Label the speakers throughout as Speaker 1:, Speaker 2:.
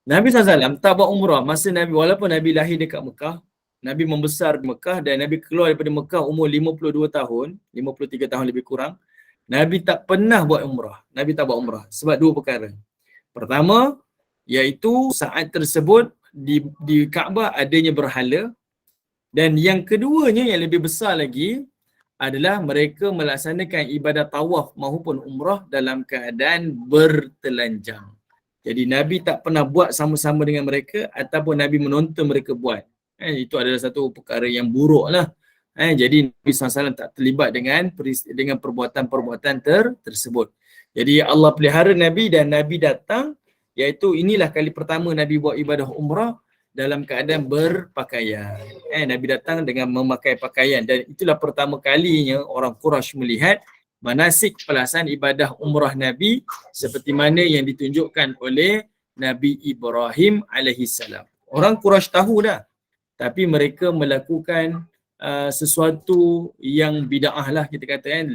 Speaker 1: Nabi SAW tak buat umrah masa Nabi, walaupun Nabi lahir dekat Mekah, Nabi membesar di Mekah dan Nabi keluar daripada Mekah umur 52 tahun, 53 tahun lebih kurang. Nabi tak pernah buat umrah. Nabi tak buat umrah sebab dua perkara. Pertama, iaitu saat tersebut di Kaabah adanya berhala, dan yang keduanya yang lebih besar lagi adalah mereka melaksanakan ibadat tawaf maupun umrah dalam keadaan bertelanjang. Jadi Nabi tak pernah buat sama-sama dengan mereka ataupun Nabi menonton mereka buat. Itu adalah satu perkara yang buruk lah. Jadi Nabi SAW tak terlibat dengan perbuatan-perbuatan tersebut. Jadi Allah pelihara Nabi dan Nabi datang, iaitu inilah kali pertama Nabi buat ibadah umrah dalam keadaan berpakaian. Nabi datang dengan memakai pakaian dan itulah pertama kalinya orang Quraisy melihat manasik pelaksanaan ibadah umrah Nabi seperti mana yang ditunjukkan oleh Nabi Ibrahim alaihissalam. Orang Quraisy tahu dah, tapi mereka melakukan sesuatu yang bid'ah lah kita kata,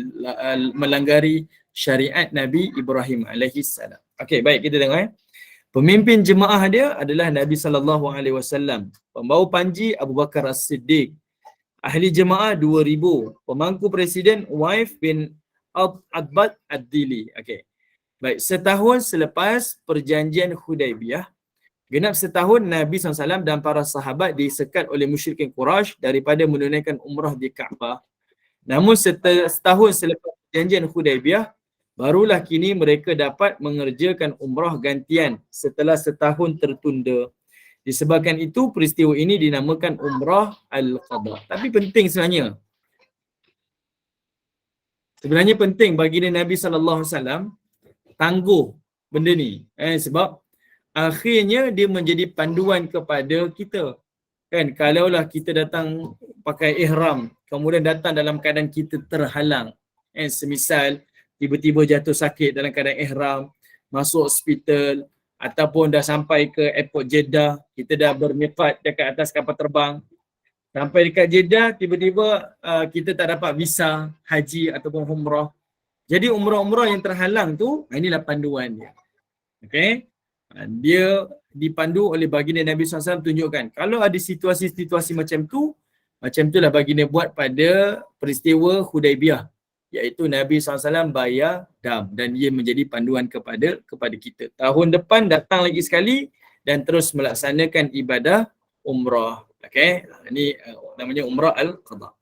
Speaker 1: melanggari syariat Nabi Ibrahim alaihissalam. Okey, baik, kita tengok. Pemimpin jemaah dia adalah Nabi SAW. Pembawa panji Abu Bakar As-Siddiq. Ahli jemaah 2,000. Pemangku presiden Waif bin Adbad Ad-Dili. Okey. Baik, setahun selepas perjanjian Hudaibiyah, genap setahun Nabi SAW dan para sahabat disekat oleh musyrikin Quraisy daripada menunaikan umrah di Kaabah. Namun setahun selepas perjanjian Hudaibiyah, barulah kini mereka dapat mengerjakan umrah gantian setelah setahun tertunda. Disebabkan itu, peristiwa ini dinamakan umrah Al-Qadha. Tapi penting sebenarnya. Sebenarnya penting baginda Nabi SAW tangguh benda ni. Sebab akhirnya dia menjadi panduan kepada kita. Kan, kalaulah kita datang pakai ihram, kemudian datang dalam keadaan kita terhalang. Semisal tiba-tiba jatuh sakit dalam keadaan ihram, masuk hospital, ataupun dah sampai ke airport Jeddah, kita dah bermiqat dekat atas kapal terbang. Sampai dekat Jeddah, tiba-tiba kita tak dapat visa haji ataupun umrah. Jadi umrah-umrah yang terhalang tu, inilah panduan dia. Okey? Dia dipandu oleh baginda Nabi SAW tunjukkan. Kalau ada situasi-situasi macam itulah baginda buat pada peristiwa Hudaibiyah. Iaitu Nabi SAW bayar dam dan ia menjadi panduan kepada kita. Tahun depan datang lagi sekali dan terus melaksanakan ibadah umrah. Okey? Ini namanya umrah Al-Qadha.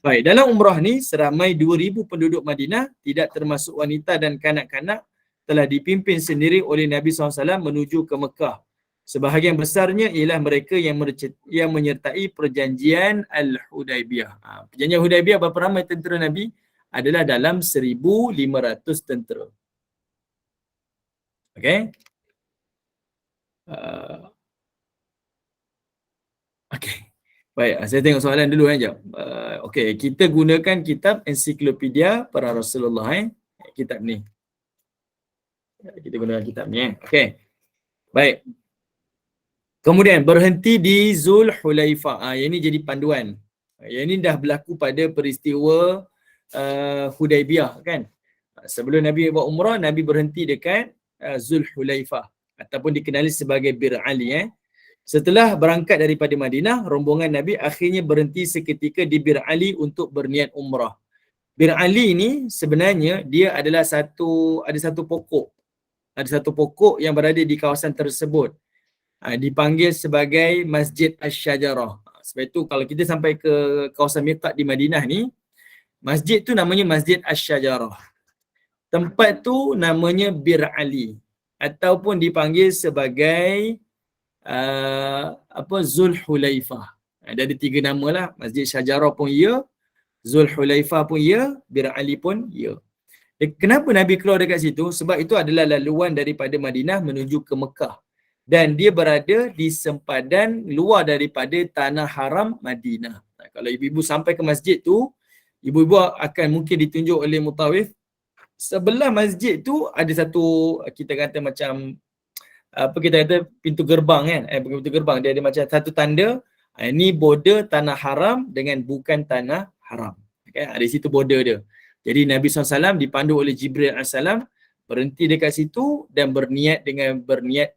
Speaker 1: Baik, dalam umrah ni seramai 2,000 penduduk Madinah, tidak termasuk wanita dan kanak-kanak, telah dipimpin sendiri oleh Nabi SAW menuju ke Mekah. Sebahagian besarnya ialah mereka yang menyertai perjanjian Al-Hudaibiyah. Perjanjian Hudaibiyah berapa ramai tentera Nabi? Adalah dalam 1,500 tentera. Okey? Okey. Baik, saya tengok soalan dulu jap. Okey, kita gunakan kitab ensiklopedia para Rasulullah kitab ni. Kita gunakan kitab ni Okey. Baik. Kemudian berhenti di Zulhulaifah. Yang ini jadi panduan. Yang ini dah berlaku pada peristiwa Hudaibiyah kan. Sebelum Nabi buat umrah, Nabi berhenti dekat Zulhulaifah ataupun dikenali sebagai Bir Ali. Setelah berangkat daripada Madinah, rombongan Nabi akhirnya berhenti seketika di Bir Ali untuk berniat umrah. Bir Ali ni sebenarnya dia adalah ada satu pokok. Ada satu pokok yang berada di kawasan tersebut. Dipanggil sebagai Masjid Asy-Syajarah. Sebab itu kalau kita sampai ke kawasan miqat di Madinah ni, masjid tu namanya Masjid Asy-Syajarah. Tempat tu namanya Bir Ali ataupun dipanggil sebagai Zulhulaifah. Ada 3 nama lah. Masjid Syajarah pun ya, Zulhulaifah pun ya, Bir Ali pun ya. Kenapa Nabi keluar dekat situ? Sebab itu adalah laluan daripada Madinah menuju ke Mekah. Dan dia berada di sempadan luar daripada tanah haram Madinah. Kalau ibu-ibu sampai ke masjid tu, ibu-ibu akan mungkin ditunjuk oleh mutawif. Sebelah masjid tu ada satu, kita kata macam, kita kata pintu gerbang kan. Bukan pintu gerbang, dia ada macam satu tanda. Ini border tanah haram dengan bukan tanah haram. Okay? Di situ border dia. Jadi Nabi SAW dipandu oleh Jibril AS berhenti dekat situ dan berniat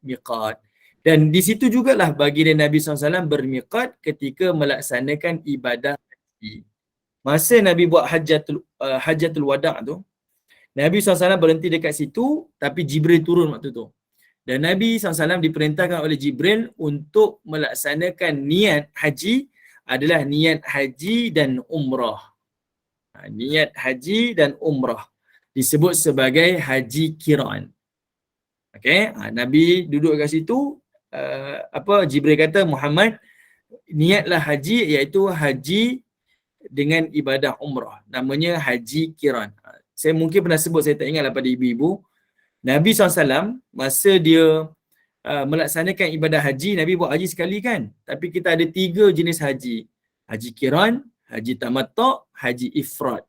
Speaker 1: miqat. Dan di situ jugalah baginda Nabi SAW bermiqat ketika melaksanakan ibadah haji. Masa Nabi buat hajatul wada' tu, Nabi SAW berhenti dekat situ, tapi Jibril turun waktu tu. Dan Nabi SAW diperintahkan oleh Jibril untuk melaksanakan niat haji adalah niat haji dan umrah. Niat haji dan umrah disebut sebagai haji qiran. Okey, Nabi duduk kat situ, Jibril kata, Muhammad, niatlah haji iaitu haji dengan ibadah umrah. Namanya haji qiran. Saya mungkin pernah sebut, saya tak ingatlah pada ibu-ibu. Nabi SAW masa dia melaksanakan ibadah haji, Nabi buat haji sekali kan. Tapi kita ada 3 jenis haji. Haji qiran, haji tamattu', haji ifrad.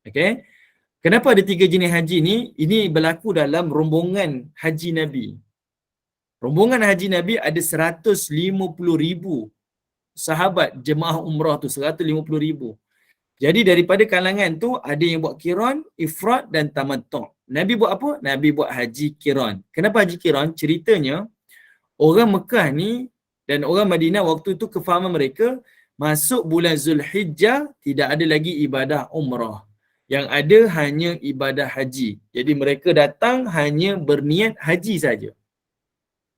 Speaker 1: Okay. Kenapa ada 3 jenis haji ni? Ini berlaku dalam rombongan haji Nabi. Rombongan haji Nabi ada 150,000 sahabat jemaah umrah tu, 150,000. Jadi daripada kalangan tu ada yang buat qiran, ifrad dan tamattu'. Nabi buat apa? Nabi buat haji qiran. Kenapa haji qiran? Ceritanya orang Mekah ni dan orang Madinah waktu tu kefahaman mereka, masuk bulan Zulhijjah tidak ada lagi ibadah umrah. Yang ada hanya ibadah haji. Jadi mereka datang hanya berniat haji saja.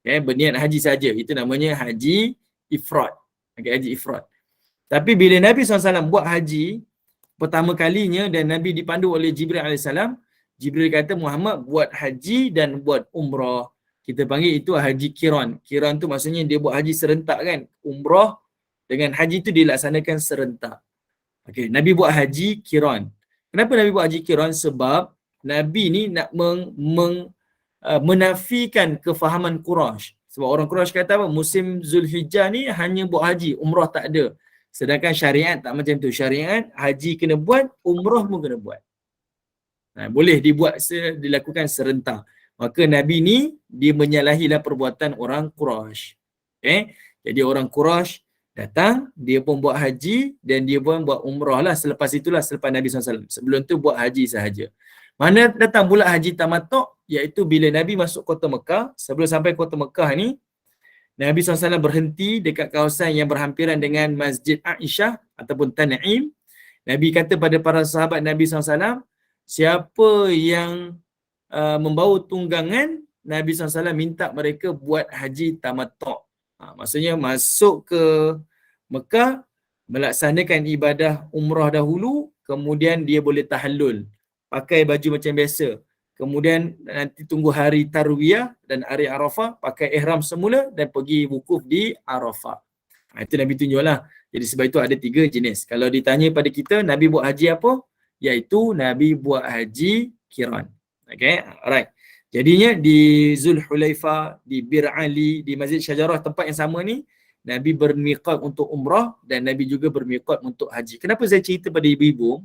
Speaker 1: Okay, berniat haji saja. Itu namanya haji ifrad. Okay, haji ifrad. Tapi bila Nabi SAW buat haji pertama kalinya dan Nabi dipandu oleh Jibril AS, Jibril kata, Muhammad buat haji dan buat umrah. Kita panggil itu haji qiran. Qiran tu maksudnya dia buat haji serentak kan. Umrah dengan haji tu dilaksanakan serentak. Okey, Nabi buat haji qiran. Kenapa Nabi buat haji qiran? Sebab Nabi ni nak menafikan kefahaman Quraisy. Sebab orang Quraisy kata apa? Musim Zulhijjah ni hanya buat haji, umrah tak ada. Sedangkan syariat tak macam tu. Syariat haji kena buat, umrah pun kena buat. Boleh dilakukan serentak. Maka Nabi ni dia menyalahilah perbuatan orang Quraisy. Okay? Jadi orang Quraisy datang, dia pun buat haji dan dia pun buat umrah lah selepas itulah, selepas Nabi SAW. Sebelum tu buat haji sahaja. Mana datang pula haji tamattu', iaitu bila Nabi masuk kota Mekah. Sebelum sampai kota Mekah ni, Nabi SAW berhenti dekat kawasan yang berhampiran dengan Masjid Aisyah ataupun Tan'im. Nabi kata pada para sahabat Nabi SAW, siapa yang membawa tunggangan, Nabi SAW minta mereka buat haji tamattu'. Maksudnya masuk ke Mekah, melaksanakan ibadah umrah dahulu, kemudian dia boleh tahallul, pakai baju macam biasa. Kemudian nanti tunggu hari Tarwiyah dan hari Arafah, pakai ihram semula dan pergi wukuf di Arafah. Itu Nabi tunjuklah. Jadi sebab itu ada 3 jenis. Kalau ditanya pada kita, Nabi buat haji apa? Iaitu Nabi buat haji qiran. Okay, alright. Jadinya di Zulhulaifah, di Bir Ali, di Masjid Syajarah, tempat yang sama ni, Nabi bermiqat untuk umrah dan Nabi juga bermiqat untuk haji. Kenapa saya cerita pada ibu-ibu?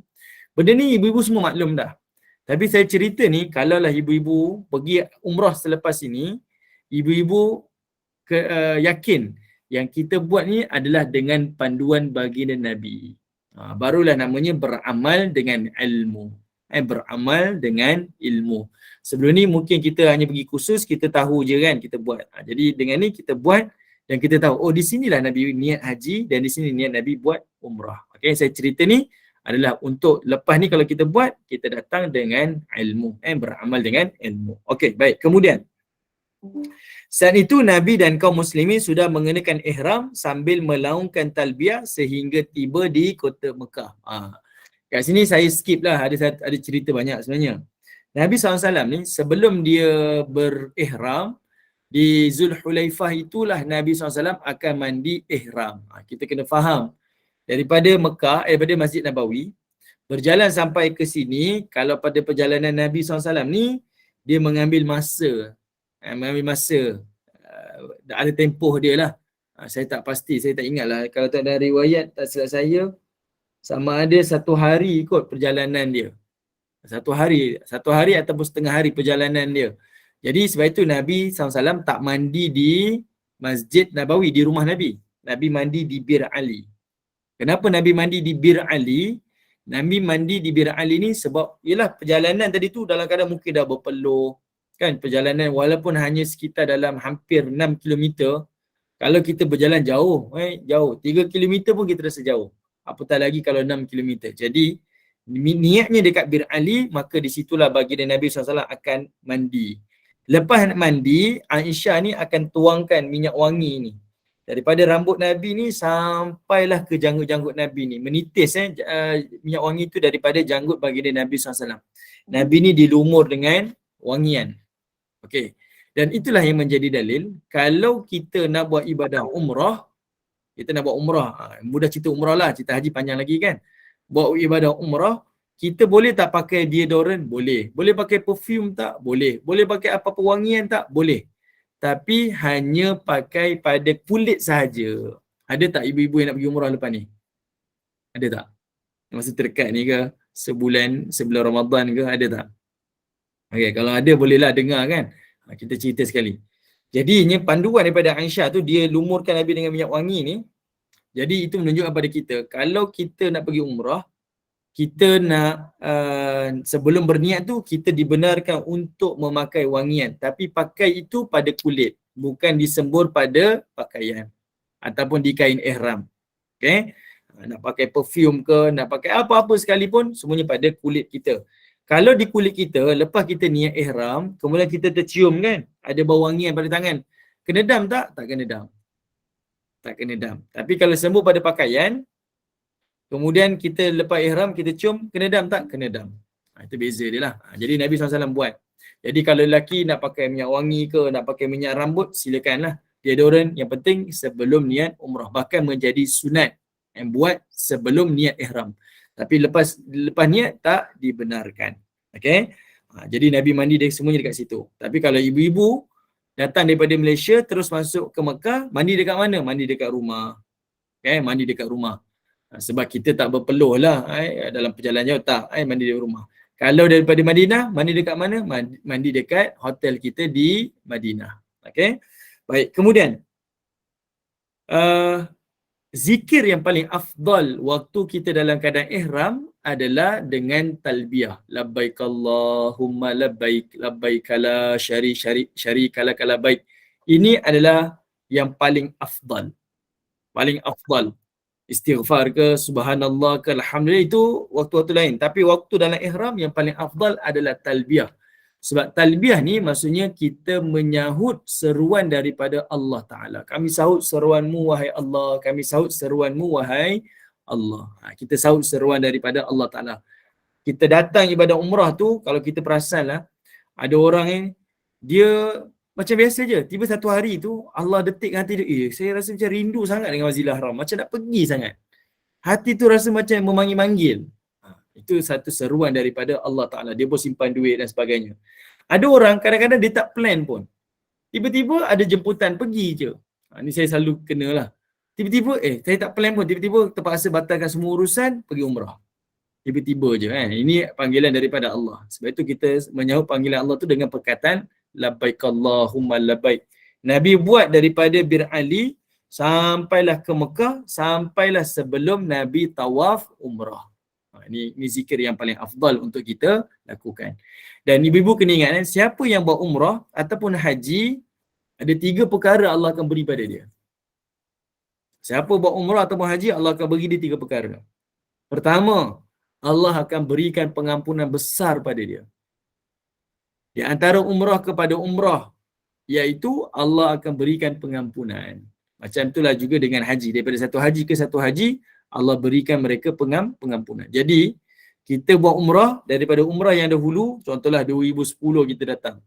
Speaker 1: Benda ni ibu-ibu semua maklum dah. Tapi saya cerita ni, kalaulah ibu-ibu pergi umrah selepas ini, ibu-ibu yakin yang kita buat ni adalah dengan panduan baginda Nabi. Barulah namanya beramal dengan ilmu. Beramal dengan ilmu. Sebelum ni mungkin kita hanya pergi kursus, kita tahu je kan kita buat. Jadi dengan ni kita buat dan kita tahu, oh di sinilah Nabi niat haji dan di sini niat Nabi buat umrah. Okay, saya cerita ni adalah untuk lepas ni kalau kita buat, kita datang dengan ilmu. Beramal dengan ilmu. Okey, baik. Kemudian, saat itu Nabi dan kaum muslimin sudah mengenakan ihram sambil melaungkan talbiyah sehingga tiba di kota Mekah. Kat sini saya skip lah, ada cerita banyak sebenarnya. Nabi SAW ni sebelum dia berihram, di Zulhulaifah itulah Nabi SAW akan mandi ihram. Kita kena faham. Daripada Mekah, daripada Masjid Nabawi, berjalan sampai ke sini, kalau pada perjalanan Nabi SAW ni, dia mengambil masa. Ada tempoh dia lah. Saya tak pasti, saya tak ingat lah. Kalau tak ada riwayat, tak silap saya, sama ada 1 hari kot perjalanan dia. 1 hari ataupun setengah hari perjalanan dia. Jadi sebab itu Nabi SAW tak mandi di Masjid Nabawi, di rumah Nabi. Nabi mandi di Bir Ali. Kenapa Nabi mandi di Bir Ali? Nabi mandi di Bir Ali ni sebab ialah perjalanan tadi tu dalam keadaan mungkin dah berpeluh, Kan perjalanan walaupun hanya sekitar dalam hampir 6 kilometer, kalau kita berjalan jauh, jauh. 3 kilometer pun kita rasa jauh. Apatah lagi kalau 6 kilometer. Jadi niatnya dekat Bir Ali, maka di situlah baginda Nabi SAW akan mandi. Lepas nak mandi, Aisyah ni akan tuangkan minyak wangi ni daripada rambut Nabi ni sampailah ke janggut-janggut Nabi ni. Menitis minyak wangi tu daripada janggut baginda Nabi SAW. Nabi ni dilumur dengan wangian. Okey. Dan itulah yang menjadi dalil kalau kita nak buat ibadah umrah, kita nak buat umrah, mudah cerita umrah lah, cerita haji panjang lagi kan. Buat ibadah umrah, kita boleh tak pakai deodorant? Boleh. Boleh pakai perfume tak? Boleh. Boleh pakai apa-apa wangian tak? Boleh. Tapi hanya pakai pada kulit sahaja. Ada tak ibu-ibu yang nak pergi umrah lepas ni? Ada tak? Masa terdekat ni ke? Sebulan Ramadan ke? Ada tak? Okey, kalau ada bolehlah dengar kan. Kita cerita sekali. Jadinya panduan daripada Aisyah tu, dia lumurkan Nabi dengan minyak wangi ni. Jadi itu menunjukkan pada kita, kalau kita nak pergi umrah, kita nak sebelum berniat tu kita dibenarkan untuk memakai wangian, tapi pakai itu pada kulit, bukan disembur pada pakaian ataupun di kain ihram. Okey, nak pakai perfume ke, nak pakai apa-apa sekalipun, semuanya pada kulit kita. Kalau di kulit kita, lepas kita niat ihram, kemudian kita tercium kan, ada bau wangian pada tangan, kena dam tak? Tak kena dam. Tak kena dam. Tapi kalau sembur pada pakaian, kemudian kita lepas ihram, kita cium, kena dam tak? Kena dam. Itu beza dia lah. Jadi Nabi SAW buat. Jadi kalau lelaki nak pakai minyak wangi ke, nak pakai minyak rambut, silakanlah. Deodorant yang penting sebelum niat umrah. Bahkan menjadi sunat yang buat sebelum niat ihram. Tapi lepas niat tak dibenarkan. Okey. Jadi Nabi mandi dia semuanya dekat situ. Tapi kalau ibu-ibu datang daripada Malaysia terus masuk ke Mekah, mandi dekat mana? Mandi dekat rumah. Okey, mandi dekat rumah. Sebab kita tak berpeluh lah dalam perjalanan jauh, tak, mandi di rumah. Kalau daripada Madinah, mandi dekat mana? Mandi dekat hotel kita di Madinah. Okey. Baik, kemudian zikir yang paling afdal waktu kita dalam keadaan ihram adalah dengan talbiyah. Labbaik Allahumma labbaik, labbaik la syarika lak labbaik. Ini adalah yang paling afdal. Paling afdal. Istighfar ke, subhanallah ke, alhamdulillah, itu waktu-waktu lain. Tapi waktu dalam ihram yang paling afdal adalah talbiyah. Sebab talbiyah ni maksudnya kita menyahut seruan daripada Allah Ta'ala. Kami sahut seruanmu wahai Allah. Kami sahut seruanmu wahai Allah. Kita sahut seruan daripada Allah Ta'ala. Kita datang ibadah umrah tu, kalau kita perasan lah, ada orang yang dia macam biasa je. Tiba satu hari tu, Allah detikkan hati dia, saya rasa macam rindu sangat dengan Masjidil Haram. Macam nak pergi sangat. Hati tu rasa macam memanggil-manggil. Itu satu seruan daripada Allah Ta'ala. Dia pun simpan duit dan sebagainya. Ada orang kadang-kadang dia tak plan pun. Tiba-tiba ada jemputan, pergi je. Ni saya selalu kena lah. Tiba-tiba, saya tak plan pun. Tiba-tiba terpaksa batalkan semua urusan, pergi umrah. Tiba-tiba je kan. Ini panggilan daripada Allah. Sebab itu kita menyahut panggilan Allah tu dengan perkataan labbaik Allahumma labbaik. Nabi buat daripada Bir Ali sampailah ke Mekah, sampailah sebelum Nabi tawaf umrah. Ini zikir yang paling afdal untuk kita lakukan. Dan ibu-ibu kena ingat, siapa yang buat umrah ataupun haji, ada 3 perkara Allah akan beri pada dia. Siapa buat umrah ataupun haji, Allah akan beri dia 3 perkara. Pertama, Allah akan berikan pengampunan besar pada dia. Di antara umrah kepada umrah, iaitu Allah akan berikan pengampunan. Macam itulah juga dengan haji. Daripada satu haji ke satu haji, Allah berikan mereka pengampunan. Jadi, kita buat umrah, daripada umrah yang dahulu, contohlah 2010 kita datang.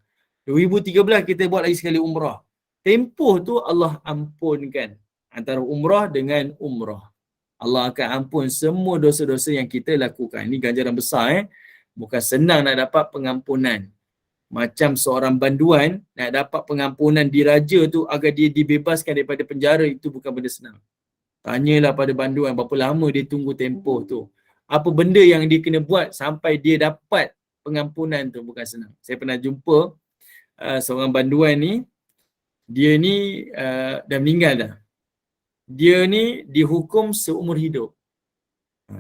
Speaker 1: 2013 kita buat lagi sekali umrah. Tempoh tu Allah ampunkan antara umrah dengan umrah. Allah akan ampun semua dosa-dosa yang kita lakukan. Ini ganjaran besar. Bukan senang nak dapat pengampunan. Macam seorang banduan nak dapat pengampunan diraja tu agar dia dibebaskan daripada penjara, itu bukan benda senang. Tanyalah pada banduan berapa lama dia tunggu tempoh tu. Apa benda yang dia kena buat sampai dia dapat pengampunan tu, bukan senang. Saya pernah jumpa seorang banduan ni, dia ni dah meninggal dah. Dia ni dihukum seumur hidup.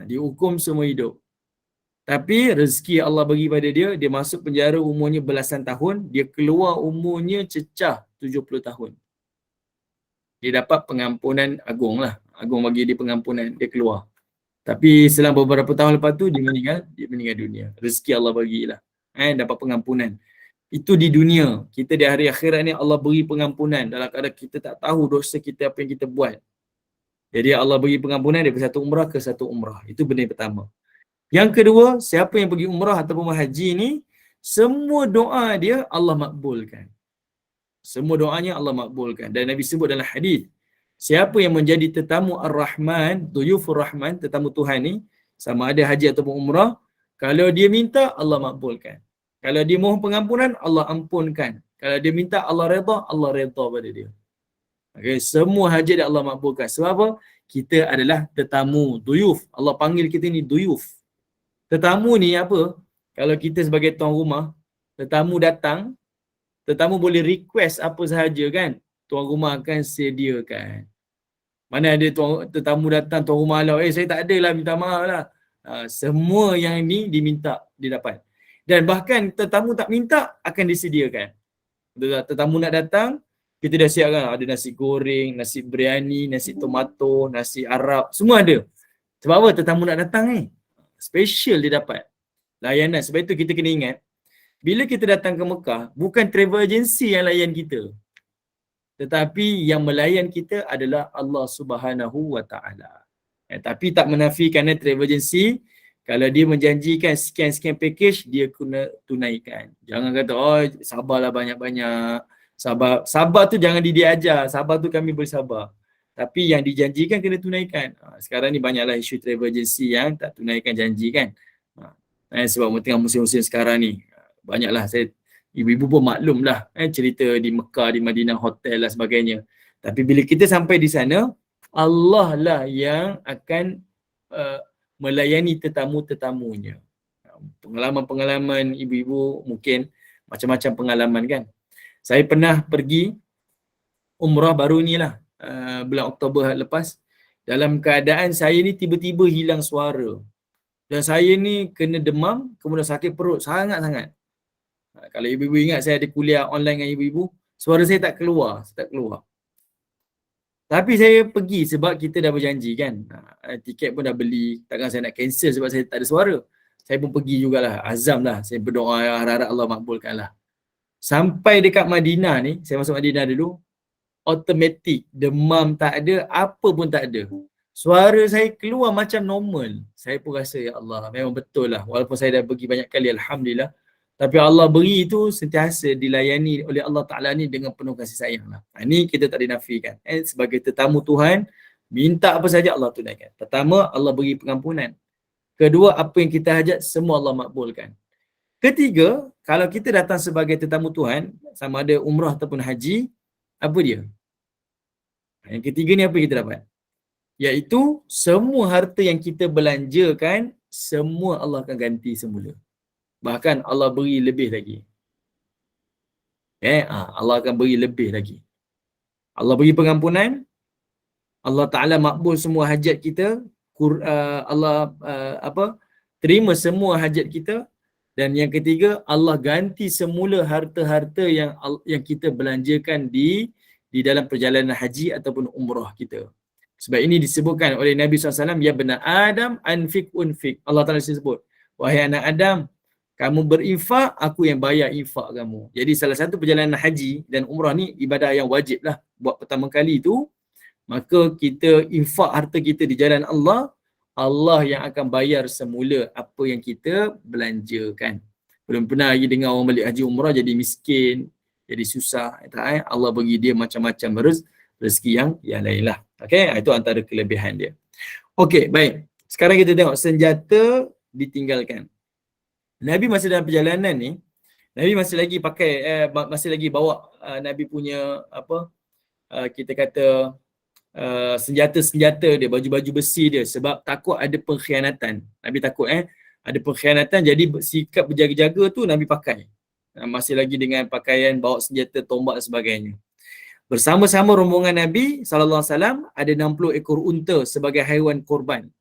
Speaker 1: Dihukum seumur hidup. Tapi rezeki Allah bagi pada dia, dia masuk penjara umurnya belasan tahun, dia keluar umurnya cecah 70 tahun. Dia dapat pengampunan agung lah. Agung bagi dia pengampunan, dia keluar. Tapi selang beberapa tahun lepas tu dia meninggal dunia. Rezeki Allah bagilah. Dapat pengampunan. Itu di dunia. Kita di hari akhirat ni Allah beri pengampunan dalam keadaan kita tak tahu dosa kita apa yang kita buat. Jadi Allah beri pengampunan daripada satu umrah ke satu umrah. Itu benda yang pertama. Yang kedua, siapa yang pergi umrah ataupun haji ni, semua doa dia Allah makbulkan. Semua doanya Allah makbulkan. Dan Nabi sebut dalam hadis, siapa yang menjadi tetamu Ar-Rahman, Duyufur Rahman, tetamu Tuhan ni, sama ada haji ataupun umrah, kalau dia minta, Allah makbulkan. Kalau dia mohon pengampunan, Allah ampunkan. Kalau dia minta Allah redha, Allah redha pada dia. Okay, semua hajat dia Allah makbulkan. Sebab apa? Kita adalah tetamu, duyuf. Allah panggil kita ni duyuf. Tetamu ni apa? Kalau kita sebagai tuan rumah, tetamu datang, tetamu boleh request apa sahaja kan? Tuan rumah akan sediakan. Mana ada tetamu datang, tuan rumah lah, saya tak ada lah, minta maaf lah. Semua yang ni diminta, dia dapat. Dan bahkan tetamu tak minta, akan disediakan. Tetamu nak datang, kita dah siapkan, ada nasi goreng, nasi biryani, nasi tomato, nasi Arab, semua ada. Sebab apa? Tetamu nak datang ni. Special dia dapat. Layanan. Sebab itu kita kena ingat, bila kita datang ke Mekah, bukan travel agency yang layan kita. Tetapi yang melayan kita adalah Allah Subhanahu Wa Taala. Tapi tak menafikan travel agency, kalau dia menjanjikan sekian-sekian package, dia kena tunaikan. Jangan kata, oh sabarlah banyak-banyak. Sabar tu jangan dia ajar. Sabar tu kami boleh sabar. Tapi yang dijanjikan kena tunaikan. Sekarang ni banyaklah isu travel agency yang tak tunaikan janji kan. Sebab tengah musim-musim sekarang ni. Banyaklah ibu-ibu pun maklum lah cerita di Mekah, di Madinah, hotel dan sebagainya. Tapi bila kita sampai di sana, Allah lah yang akan melayani tetamu-tetamunya. Pengalaman-pengalaman ibu-ibu mungkin macam-macam pengalaman kan. Saya pernah pergi umrah baru ni lah, bulan Oktober lepas. Dalam keadaan saya ni tiba-tiba hilang suara. Dan saya ni kena demam, kemudian sakit perut sangat-sangat. Kalau ibu-ibu ingat saya ada kuliah online dengan ibu-ibu, suara saya tak keluar. Tapi saya pergi sebab kita dah berjanji kan. Tiket pun dah beli. Takkan saya nak cancel sebab saya tak ada suara. Saya pun pergi jugalah. Azam lah. Saya berdoa, harap-harap Allah makbulkan lah. Sampai dekat Madinah ni, saya masuk Madinah dulu, automatik. Demam tak ada, apa pun tak ada. Suara saya keluar macam normal. Saya pun rasa, ya Allah, memang betul lah. Walaupun saya dah pergi banyak kali, Alhamdulillah. Tapi Allah beri itu sentiasa dilayani oleh Allah Ta'ala ni dengan penuh kasih sayang lah. Ini kita tak dinafikan. Sebagai tetamu Tuhan, minta apa saja Allah tunaikan. Pertama, Allah beri pengampunan. Kedua, apa yang kita hajat, semua Allah makbulkan. Ketiga, kalau kita datang sebagai tetamu Tuhan, sama ada umrah ataupun haji, apa dia? Yang ketiga ni apa yang kita dapat? Iaitu, semua harta yang kita belanjakan, semua Allah akan ganti semula. Bahkan Allah beri lebih lagi. Allah akan beri lebih lagi. Allah beri pengampunan, Allah Ta'ala makbul semua hajat kita, Allah terima semua hajat kita, dan yang ketiga, Allah ganti semula harta-harta yang kita belanjakan di dalam perjalanan haji ataupun umrah kita. Sebab ini disebutkan oleh Nabi SAW, ya bena Adam anfik unfik. Allah Ta'ala sebut, wahai anak Adam, kamu berinfak, aku yang bayar infak kamu. Jadi salah satu perjalanan haji dan umrah ni ibadah yang wajib lah. Buat pertama kali tu, maka kita infak harta kita di jalan Allah, Allah yang akan bayar semula apa yang kita belanjakan. Belum pernah lagi dengar orang balik haji umrah jadi miskin, jadi susah. Allah bagi dia macam-macam rezeki yang lain lah. Okay, itu antara kelebihan dia. Okay, baik. Sekarang kita tengok senjata ditinggalkan. Nabi masa dalam perjalanan ni, Nabi masih lagi pakai, masih lagi bawa Nabi punya kita kata senjata-senjata dia, baju-baju besi dia, sebab takut ada pengkhianatan. Nabi takut ada pengkhianatan, jadi sikap berjaga-jaga tu Nabi pakai. Masih lagi dengan pakaian, bawa senjata, tombak dan sebagainya. Bersama-sama rombongan Nabi SAW ada 60 ekor unta sebagai haiwan korban.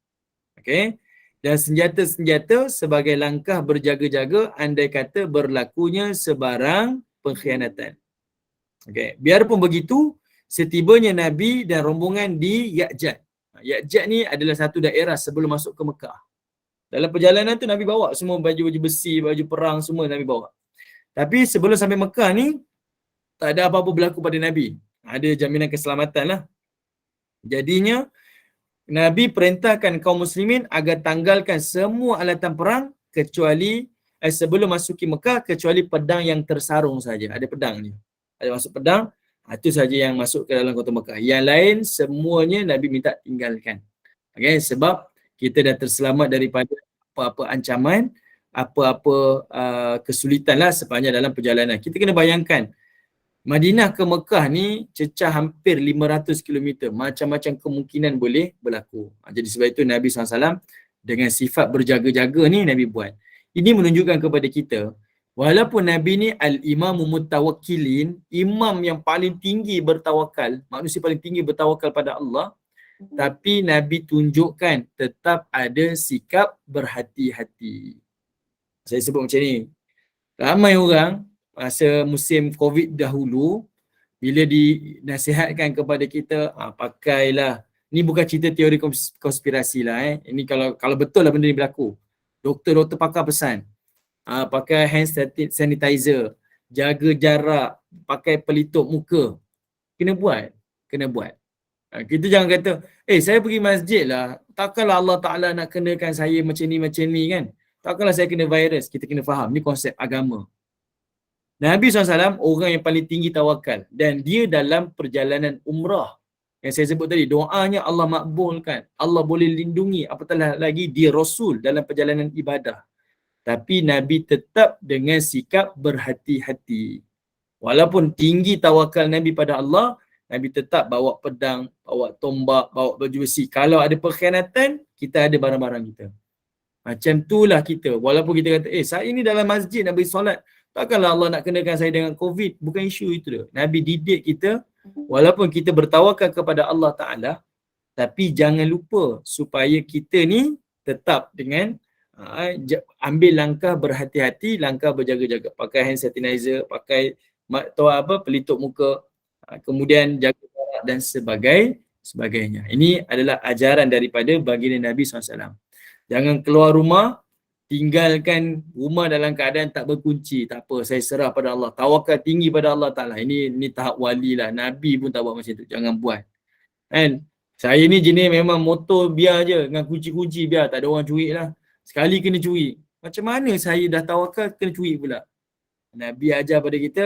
Speaker 1: Okay. dan senjata-senjata sebagai langkah berjaga-jaga andai kata berlakunya sebarang pengkhianatan. Okay. Biarpun begitu, setibanya Nabi dan rombongan di Ya'jad. Ya'jad ni adalah satu daerah sebelum masuk ke Mekah. Dalam perjalanan tu Nabi bawa semua baju-baju besi, baju perang semua Nabi bawa. Tapi sebelum sampai Mekah ni, tak ada apa-apa berlaku pada Nabi. Ada jaminan keselamatan lah. Jadinya, Nabi perintahkan kaum muslimin agar tanggalkan semua alatan perang kecuali sebelum masuki Mekah, kecuali pedang yang tersarung saja. Ada pedang ni. Ada masuk pedang, itu saja yang masuk ke dalam kota Mekah. Yang lain semuanya Nabi minta tinggalkan. Okay, sebab kita dah terselamat daripada apa-apa ancaman, apa-apa kesulitan lah sepanjang dalam perjalanan. Kita kena bayangkan, Madinah ke Mekah ni cecah hampir 500 km. Macam-macam kemungkinan boleh berlaku. Jadi sebab itu Nabi SAW dengan sifat berjaga-jaga ni Nabi buat. Ini menunjukkan kepada kita, walaupun Nabi ni al-imamu mutawakkilin, imam yang paling tinggi bertawakal, manusia paling tinggi bertawakal pada Allah, tapi Nabi tunjukkan tetap ada sikap berhati-hati. Saya sebut macam ni. Ramai orang masa musim COVID dahulu, bila dinasihatkan kepada kita, pakailah. Ni bukan cerita teori konspirasi lah. Ini kalau betul lah benda ni berlaku. Doktor-doktor pakar pesan. Pakai hand sanitizer, jaga jarak, pakai pelitup muka. Kena buat. Kena buat. Kita jangan kata, saya pergi masjid lah. Takkanlah Allah Ta'ala nak kenakan saya macam ni kan. Takkanlah saya kena virus. Kita kena faham. Ni konsep agama. Nabi SAW orang yang paling tinggi tawakal. Dan dia dalam perjalanan umrah. Yang saya sebut tadi, doanya Allah makbulkan. Allah boleh lindungi. Apatah lagi dia Rasul dalam perjalanan ibadah. Tapi Nabi tetap dengan sikap berhati-hati. Walaupun tinggi tawakal Nabi pada Allah, Nabi tetap bawa pedang, bawa tombak, bawa baju besi. Kalau ada perkhianatan, kita ada barang-barang kita. Macam itulah kita. Walaupun kita kata, saya ni dalam masjid nak beri solat. Takkanlah Allah nak kenakan saya dengan COVID. Bukan isu itu dia. Nabi didik kita, walaupun kita bertawakal kepada Allah Ta'ala, tapi jangan lupa supaya kita ni tetap dengan ambil langkah berhati-hati, langkah berjaga-jaga. Pakai hand sanitizer, pakai pelitup muka, kemudian jaga jarak dan sebagainya. Ini adalah ajaran daripada baginda Nabi SAW. Jangan keluar rumah, tinggalkan rumah dalam keadaan tak berkunci. Tak apa, saya serah pada Allah. Tawakal tinggi pada Allah Ta'ala. Ini tahap wali lah. Nabi pun tak buat macam tu. Jangan buat. Kan? Saya ni jenis memang motor biar je. Dengan kunci-kunci biar. Tak ada orang curi lah. Sekali kena curi. Macam mana saya dah tawakal, kena curi pula? Nabi ajar pada kita,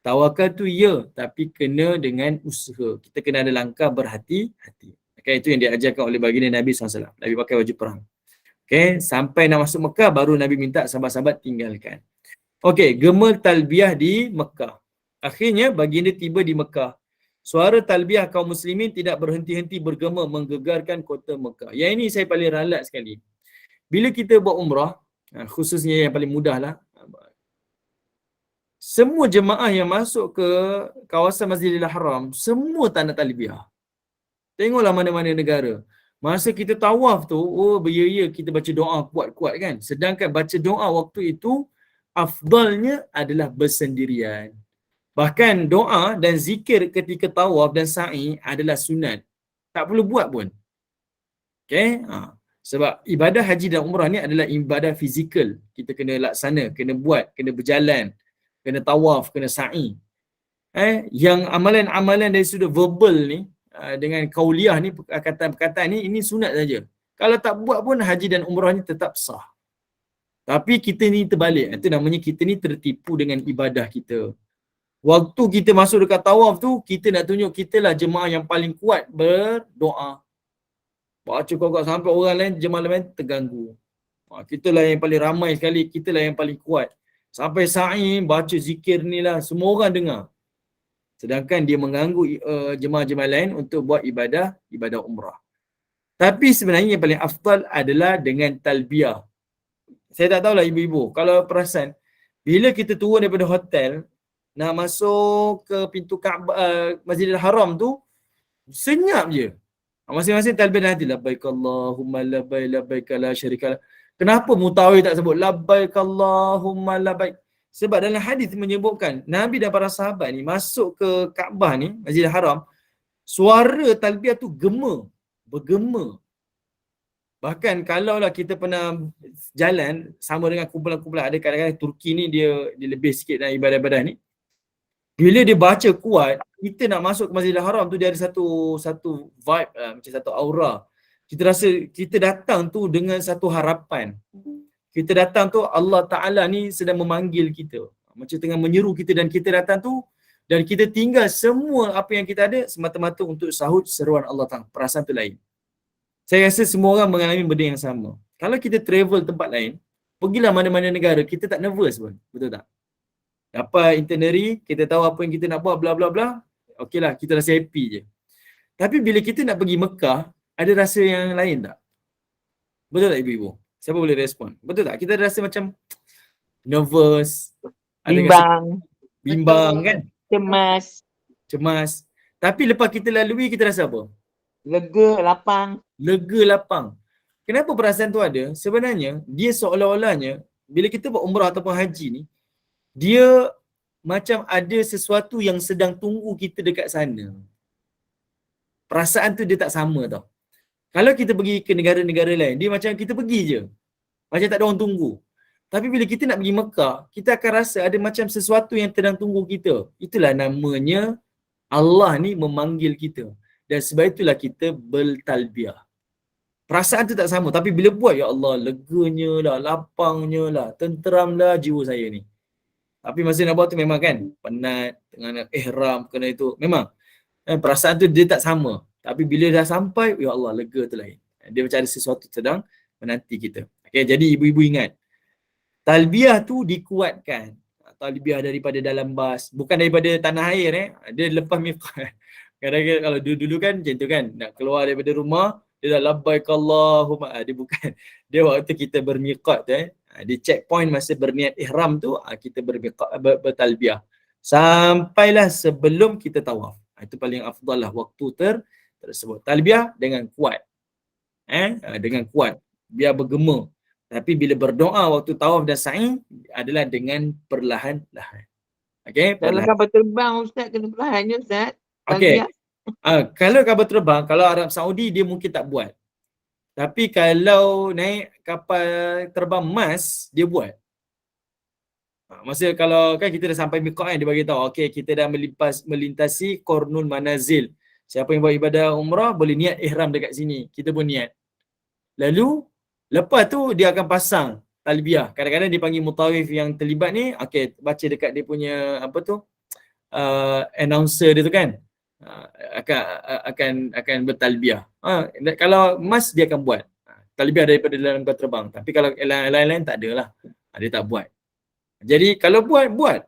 Speaker 1: tawakal tu ya, tapi kena dengan usaha. Kita kena ada langkah berhati-hati. Okay, itu yang diajarkan oleh baginda Nabi SAW. Nabi pakai baju perang. Okay, sampai nak masuk Mekah, baru Nabi minta sahabat-sahabat tinggalkan. Okay, gema talbiyah di Mekah. Akhirnya baginda tiba di Mekah. Suara talbiyah kaum muslimin tidak berhenti-henti bergema menggegarkan kota Mekah. Yang ini saya paling ralat sekali. Bila kita buat umrah, khususnya yang paling mudah lah, semua jemaah yang masuk ke kawasan Masjidil Haram, semua tak nak talbiyah. Tengoklah mana-mana negara. Masa kita tawaf tu, ya kita baca doa kuat-kuat kan. Sedangkan baca doa waktu itu, afdalnya adalah bersendirian. Bahkan doa dan zikir ketika tawaf dan sa'i adalah sunat. Tak perlu buat pun. Okay? Sebab ibadah haji dan umrah ni adalah ibadah fizikal. Kita kena laksana, kena buat, kena berjalan, kena tawaf, kena sa'i. Yang amalan-amalan dari sudut verbal ni, dengan kauliah ni, perkataan-perkataan ni, ini sunat saja. Kalau tak buat pun haji dan umrah ni tetap sah. Tapi kita ni terbalik. Itu namanya kita ni tertipu dengan ibadah kita. Waktu kita masuk dekat tawaf tu, kita nak tunjuk kita lah jemaah yang paling kuat berdoa. Baca kau sampai orang lain, jemaah lain terganggu. Kita lah yang paling ramai sekali, kita lah yang paling kuat. Sampai sa'i, baca zikir ni lah, semua orang dengar. Sedangkan dia mengganggu jemaah-jemaah lain untuk buat ibadah umrah. Tapi sebenarnya yang paling afdal adalah dengan talbiyah. Saya tak tahulah ibu-ibu, kalau perasan, bila kita turun daripada hotel, nak masuk ke pintu Kaabah, Masjidil Haram tu, senyap je. Masing-masing talbiyah dalam hati. Labbaik Allahumma labbaik labbaik la syarika lak. Kenapa Mutawi tak sebut labbaik Allahumma labbaik? Sebab dalam hadis menyebutkan Nabi dan para sahabat ni masuk ke Kaabah ni, Masjidil Haram, suara talbiyah tu bergema. Bahkan kalaulah kita pernah jalan sama dengan kumpulan-kumpulan, ada kadang-kadang Turki ni dia lebih sikit dalam ibadah-ibadah ni. Bila dia baca kuat, kita nak masuk ke Masjidil Haram tu dia ada satu vibe lah, macam satu aura. Kita rasa kita datang tu dengan satu harapan. Kita datang tu Allah Ta'ala ni sedang memanggil kita. Macam tengah menyeru kita dan kita datang tu dan kita tinggal semua apa yang kita ada semata-mata untuk sahut seruan Allah Ta'ala. Perasaan tu lain. Saya rasa semua orang mengalami benda yang sama. Kalau kita travel tempat lain, pergilah mana-mana negara, kita tak nervous pun. Betul tak? Dapat itinerary, kita tahu apa yang kita nak buat, bla bla bla. Okeylah, kita rasa happy je. Tapi bila kita nak pergi Mekah, ada rasa yang lain tak? Betul tak ibu-ibu? Siapa boleh respon? Betul tak? Kita rasa macam nervous, bimbang kan? Cemas. Tapi lepas kita lalui, kita rasa apa? Lega, lapang. Kenapa perasaan tu ada? Sebenarnya, dia seolah-olahnya, bila kita buat umrah ataupun haji ni, dia macam ada sesuatu yang sedang tunggu kita dekat sana. Perasaan tu dia tak sama tau. Kalau kita pergi ke negara-negara lain, dia macam kita pergi je. Macam tak ada orang tunggu. Tapi bila kita nak pergi Mekah, kita akan rasa ada macam sesuatu yang sedang tunggu kita. Itulah namanya Allah ni memanggil kita. Dan sebab itulah kita bertalbiah. Perasaan tu tak sama. Tapi bila buat, ya Allah, leganya lah, lapangnya lah, tenteramlah jiwa saya ni. Tapi masa nak buat tu memang kan, penat, tengah nak ihram, kena itu. Memang. Perasaan tu dia tak sama. Tapi bila dah sampai, ya Allah, lega tu lain. Dia macam ada sesuatu sedang menanti kita. Okay, jadi ibu-ibu ingat. Talbiah tu dikuatkan. Talbiah daripada dalam bas. Bukan daripada tanah air. Dia lepas miqat. Kadang-kadang kalau dulu-dulu kan macam tu kan. Nak keluar daripada rumah, dia dah labbaik Allahumma. Dia bukan. Dia waktu kita bermiqat tu. Dia checkpoint masa berniat ihram tu, kita bertalbiah. Sampailah sebelum kita tawaf. Itu paling afdal lah waktu tersebut. Talbiah dengan kuat. Dengan kuat. Biar bergema. Tapi bila berdoa waktu tawaf dan sa'i adalah dengan perlahan-lahan. Okey,
Speaker 2: kalau kapal terbang Ustaz kena perlahan je Ustaz.
Speaker 1: Okey. Kalau kapal terbang, kalau Arab Saudi dia mungkin tak buat. Tapi kalau naik kapal terbang emas, dia buat. Masa kalau kan kita dah sampai miqat kan, dia bagi tahu, okey kita dah melintasi Qarnul Manazil. Siapa yang buat ibadah umrah boleh niat ihram dekat sini. Kita pun niat. Lalu lepas tu dia akan pasang talbiah. Kadang-kadang dia panggil mutawif yang terlibat ni, okey baca dekat dia punya apa tu? Announcer dia tu kan. Akan bertalbiah. Kalau emas dia akan buat. Talbiah daripada dalam kapal terbang. Tapi kalau lain-lain tak adalah. Dia tak buat. Jadi kalau buat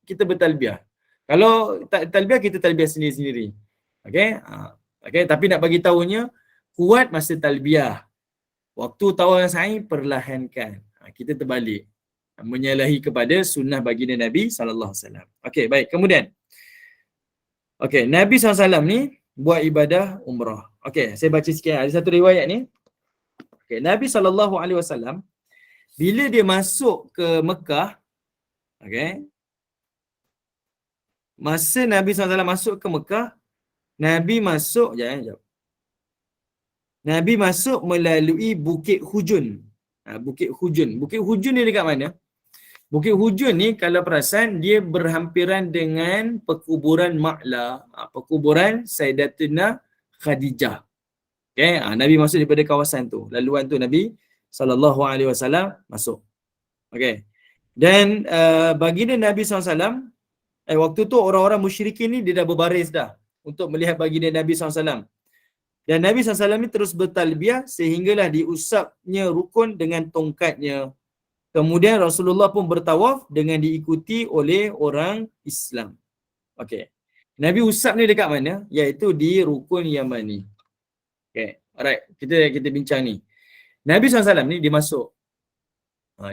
Speaker 1: kita bertalbiah. Kalau tak talbiah kita talbiah sendiri-sendiri. Okey? Okey, tapi nak bagi tahunya kuat masa talbiah. Waktu tawaf sa'i perlahankan. Kita terbalik. Menyalahi kepada sunnah baginda Nabi sallallahu alaihi wasallam. Okey, baik. Kemudian okey, Nabi SAW ni buat ibadah umrah. Okey, saya baca sikit. Ada satu riwayat ni. Okey, Nabi SAW bila dia masuk ke Mekah, okey, masa Nabi SAW masuk ke Mekah, Nabi masuk, sekejap. Nabi masuk melalui Bukit Hujun. Bukit Hujun. Bukit Hujun ni dekat mana? Bukit Hujun ni kalau perasan dia berhampiran dengan perkuburan Ma'la, perkuburan Sayyidatuna Khadijah. Okay, Nabi masuk daripada kawasan tu. Laluan tu Nabi SAW masuk. Okay. Dan baginda Nabi SAW, waktu tu orang-orang musyrikin ni dia dah berbaris dah untuk melihat baginda Nabi SAW. Dan Nabi SAW ni terus bertalbiah sehinggalah diusapnya rukun dengan tongkatnya. Kemudian Rasulullah pun bertawaf dengan diikuti oleh orang Islam. Okey. Nabi usap ni dekat mana? Iaitu di Rukun Yamani. Okey. Alright, kita bincang ni. Nabi SAW ni dia masuk.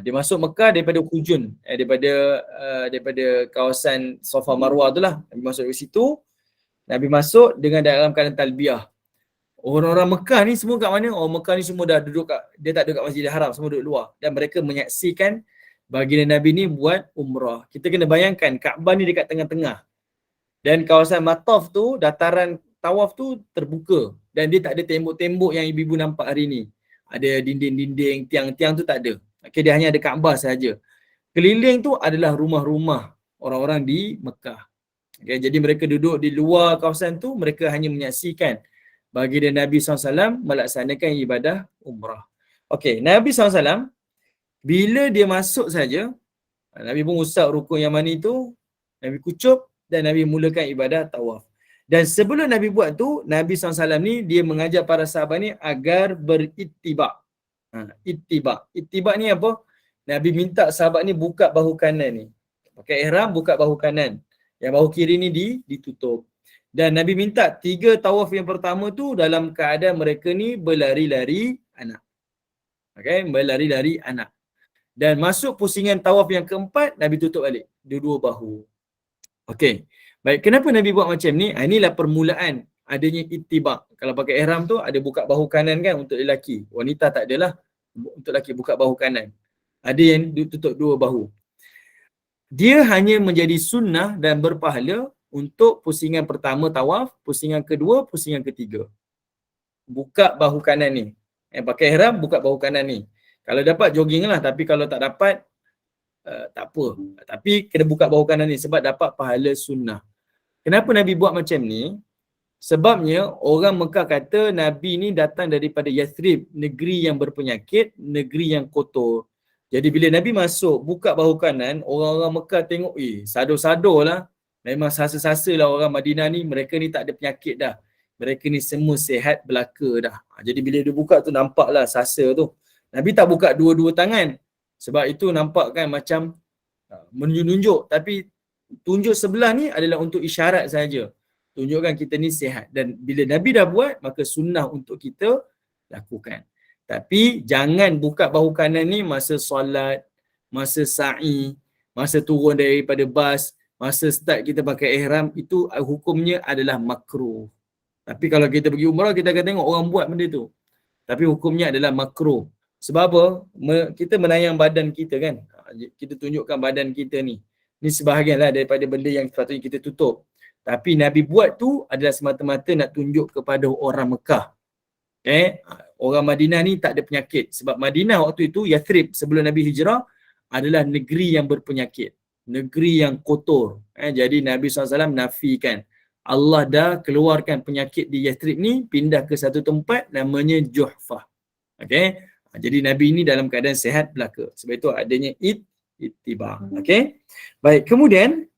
Speaker 1: Dia masuk Mekah daripada Hujun, daripada kawasan Safa Marwah tu lah. Nabi masuk dari situ. Nabi masuk dengan dalam keadaan talbiah. Orang-orang Mekah ni semua kat mana? Orang Mekah ni semua dah duduk dia tak duduk kat Masjidil Haram, semua duduk luar. Dan mereka menyaksikan baginda Nabi ni buat umrah. Kita kena bayangkan Kaabah ni dekat tengah-tengah. Dan kawasan Mataf tu, dataran tawaf tu terbuka. Dan dia tak ada tembok-tembok yang ibu-ibu nampak hari ni. Ada dinding-dinding, tiang-tiang tu tak ada. Okay, dia hanya ada Kaabah sahaja. Keliling tu adalah rumah-rumah orang-orang di Mekah. Okay, jadi mereka duduk di luar kawasan tu, mereka hanya menyaksikan baginda Nabi SAW melaksanakan ibadah umrah. Okey, Nabi SAW bila dia masuk saja, Nabi pun usap rukun Yamani tu, Nabi kucup dan Nabi mulakan ibadah tawaf. Dan sebelum Nabi buat tu, Nabi SAW ni dia mengajak para sahabat ni agar berittiba. Ittiba. Ittiba ni apa? Nabi minta sahabat ni buka bahu kanan ni. Pakai ihram, buka bahu kanan. Yang bahu kiri ni ditutup. Dan Nabi minta 3 tawaf yang pertama tu dalam keadaan mereka ni berlari-lari anak. Okay, berlari-lari anak. Dan masuk pusingan tawaf yang keempat, Nabi tutup balik. Dua-dua bahu. Okay. Baik, kenapa Nabi buat macam ni? Inilah permulaan adanya ittiba. Kalau pakai ihram tu ada buka bahu kanan kan untuk lelaki. Wanita tak adalah untuk lelaki buka bahu kanan. Ada yang tutup dua bahu. Dia hanya menjadi sunnah dan berpahala untuk pusingan pertama tawaf, pusingan kedua, pusingan ketiga. Buka bahu kanan ni. Pakai ihram, buka bahu kanan ni. Kalau dapat jogging lah, tapi kalau tak dapat, tak apa. Tapi kena buka bahu kanan ni sebab dapat pahala sunnah. Kenapa Nabi buat macam ni? Sebabnya orang Mekah kata Nabi ni datang daripada Yathrib, negeri yang berpenyakit, negeri yang kotor. Jadi bila Nabi masuk, buka bahu kanan, orang-orang Mekah tengok, sado-sado lah. Memang sasa-sasa lah orang Madinah ni, mereka ni tak ada penyakit dah. Mereka ni semua sihat belaka dah. Jadi bila dia buka tu nampaklah sasa tu. Nabi tak buka dua-dua tangan. Sebab itu nampak kan macam menunjuk. Tapi tunjuk sebelah ni adalah untuk isyarat saja. Tunjukkan kita ni sihat. Dan bila Nabi dah buat, maka sunnah untuk kita lakukan. Tapi jangan buka bahu kanan ni masa solat, masa sa'i, masa turun daripada bas, masa start kita pakai ihram, itu hukumnya adalah makruh. Tapi kalau kita pergi umrah, kita akan tengok orang buat benda tu. Tapi hukumnya adalah makruh. Sebab apa? Kita menayang badan kita kan. Kita tunjukkan badan kita ni. Ni sebahagian lah daripada benda yang sepatutnya kita tutup. Tapi Nabi buat tu adalah semata-mata nak tunjuk kepada orang Mekah. Orang Madinah ni tak ada penyakit. Sebab Madinah waktu itu, Yathrib sebelum Nabi hijrah, adalah negeri yang berpenyakit. Negeri yang kotor. Jadi Nabi SAW nafikan. Allah dah keluarkan penyakit di Yathrib ni, pindah ke satu tempat namanya Juhfah. Okay? Jadi Nabi ni dalam keadaan sihat belaka. Sebab itu adanya ittiba. Okay? Baik, kemudian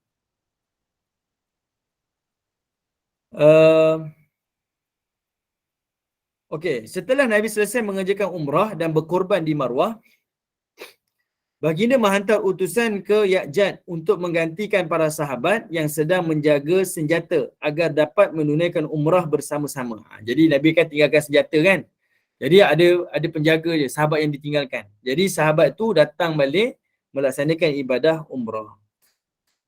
Speaker 1: setelah Nabi selesai mengerjakan umrah dan berkorban di Marwah, baginda menghantar utusan ke Ya'jad untuk menggantikan para sahabat yang sedang menjaga senjata agar dapat menunaikan umrah bersama-sama. Jadi Nabi kan tinggalkan senjata kan. Jadi ada penjaga je, sahabat yang ditinggalkan. Jadi sahabat tu datang balik melaksanakan ibadah umrah.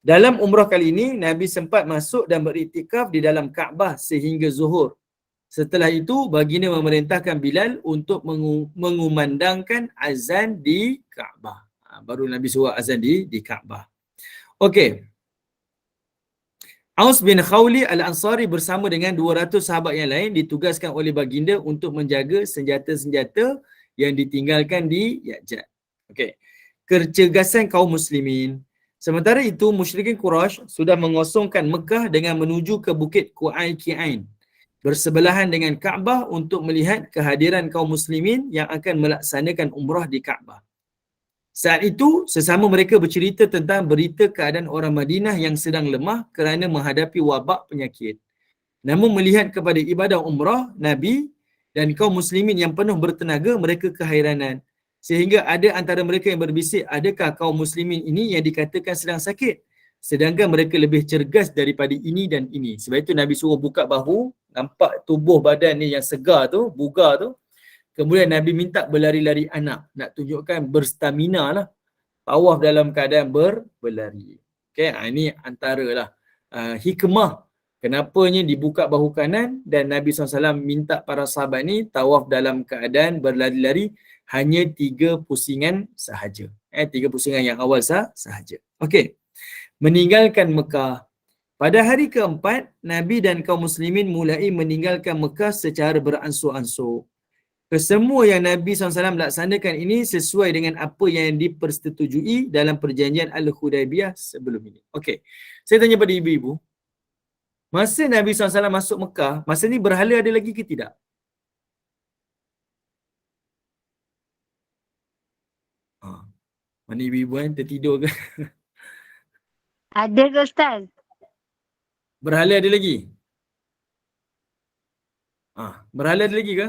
Speaker 1: Dalam umrah kali ini, Nabi sempat masuk dan beriktikaf di dalam Kaabah sehingga zuhur. Setelah itu, baginda memerintahkan Bilal untuk mengumandangkan azan di Kaabah. Baru Nabi suruh azan di Kaabah. Okey. Aus bin Khawli Al-Ansari bersama dengan 200 sahabat yang lain ditugaskan oleh baginda untuk menjaga senjata-senjata yang ditinggalkan di Ya'jad. Okey. Kecergasan kaum muslimin. Sementara itu, musyrikin Quraisy sudah mengosongkan Mekah dengan menuju ke Bukit Qu'ai-Qi'ain, bersebelahan dengan Kaabah untuk melihat kehadiran kaum muslimin yang akan melaksanakan umrah di Kaabah. Saat itu, sesama mereka bercerita tentang berita keadaan orang Madinah yang sedang lemah kerana menghadapi wabak penyakit. Namun melihat kepada ibadah umrah Nabi dan kaum muslimin yang penuh bertenaga, mereka keheranan. Sehingga ada antara mereka yang berbisik, adakah kaum muslimin ini yang dikatakan sedang sakit? Sedangkan mereka lebih cergas daripada ini dan ini. Sebab itu Nabi suruh buka bahu, nampak tubuh badan ni yang segar tu, bugar tu. Kemudian Nabi minta berlari-lari anak. Nak tunjukkan berstamina lah. Tawaf dalam keadaan berlari. Okay, ini antara lah hikmah Kenapanya dibuka bahu kanan dan Nabi SAW minta para sahabat ni tawaf dalam keadaan berlari-lari hanya 3 pusingan sahaja. 3 pusingan yang awal sahaja. Okey. Meninggalkan Mekah. Pada hari keempat, Nabi dan kaum muslimin mulai meninggalkan Mekah secara beransur-ansur. Kesemua yang Nabi SAW laksanakan ini sesuai dengan apa yang dipersetujui dalam perjanjian Al-Hudaibiyah sebelum ini. Okey. Saya tanya pada ibu-ibu, masa Nabi SAW masuk Mekah, masa ni berhala ada lagi ke tidak? Mana ibu-ibu kan tertidur ke?
Speaker 3: Ada ke Ustaz?
Speaker 1: Berhala ada lagi? Berhala ada lagi ke?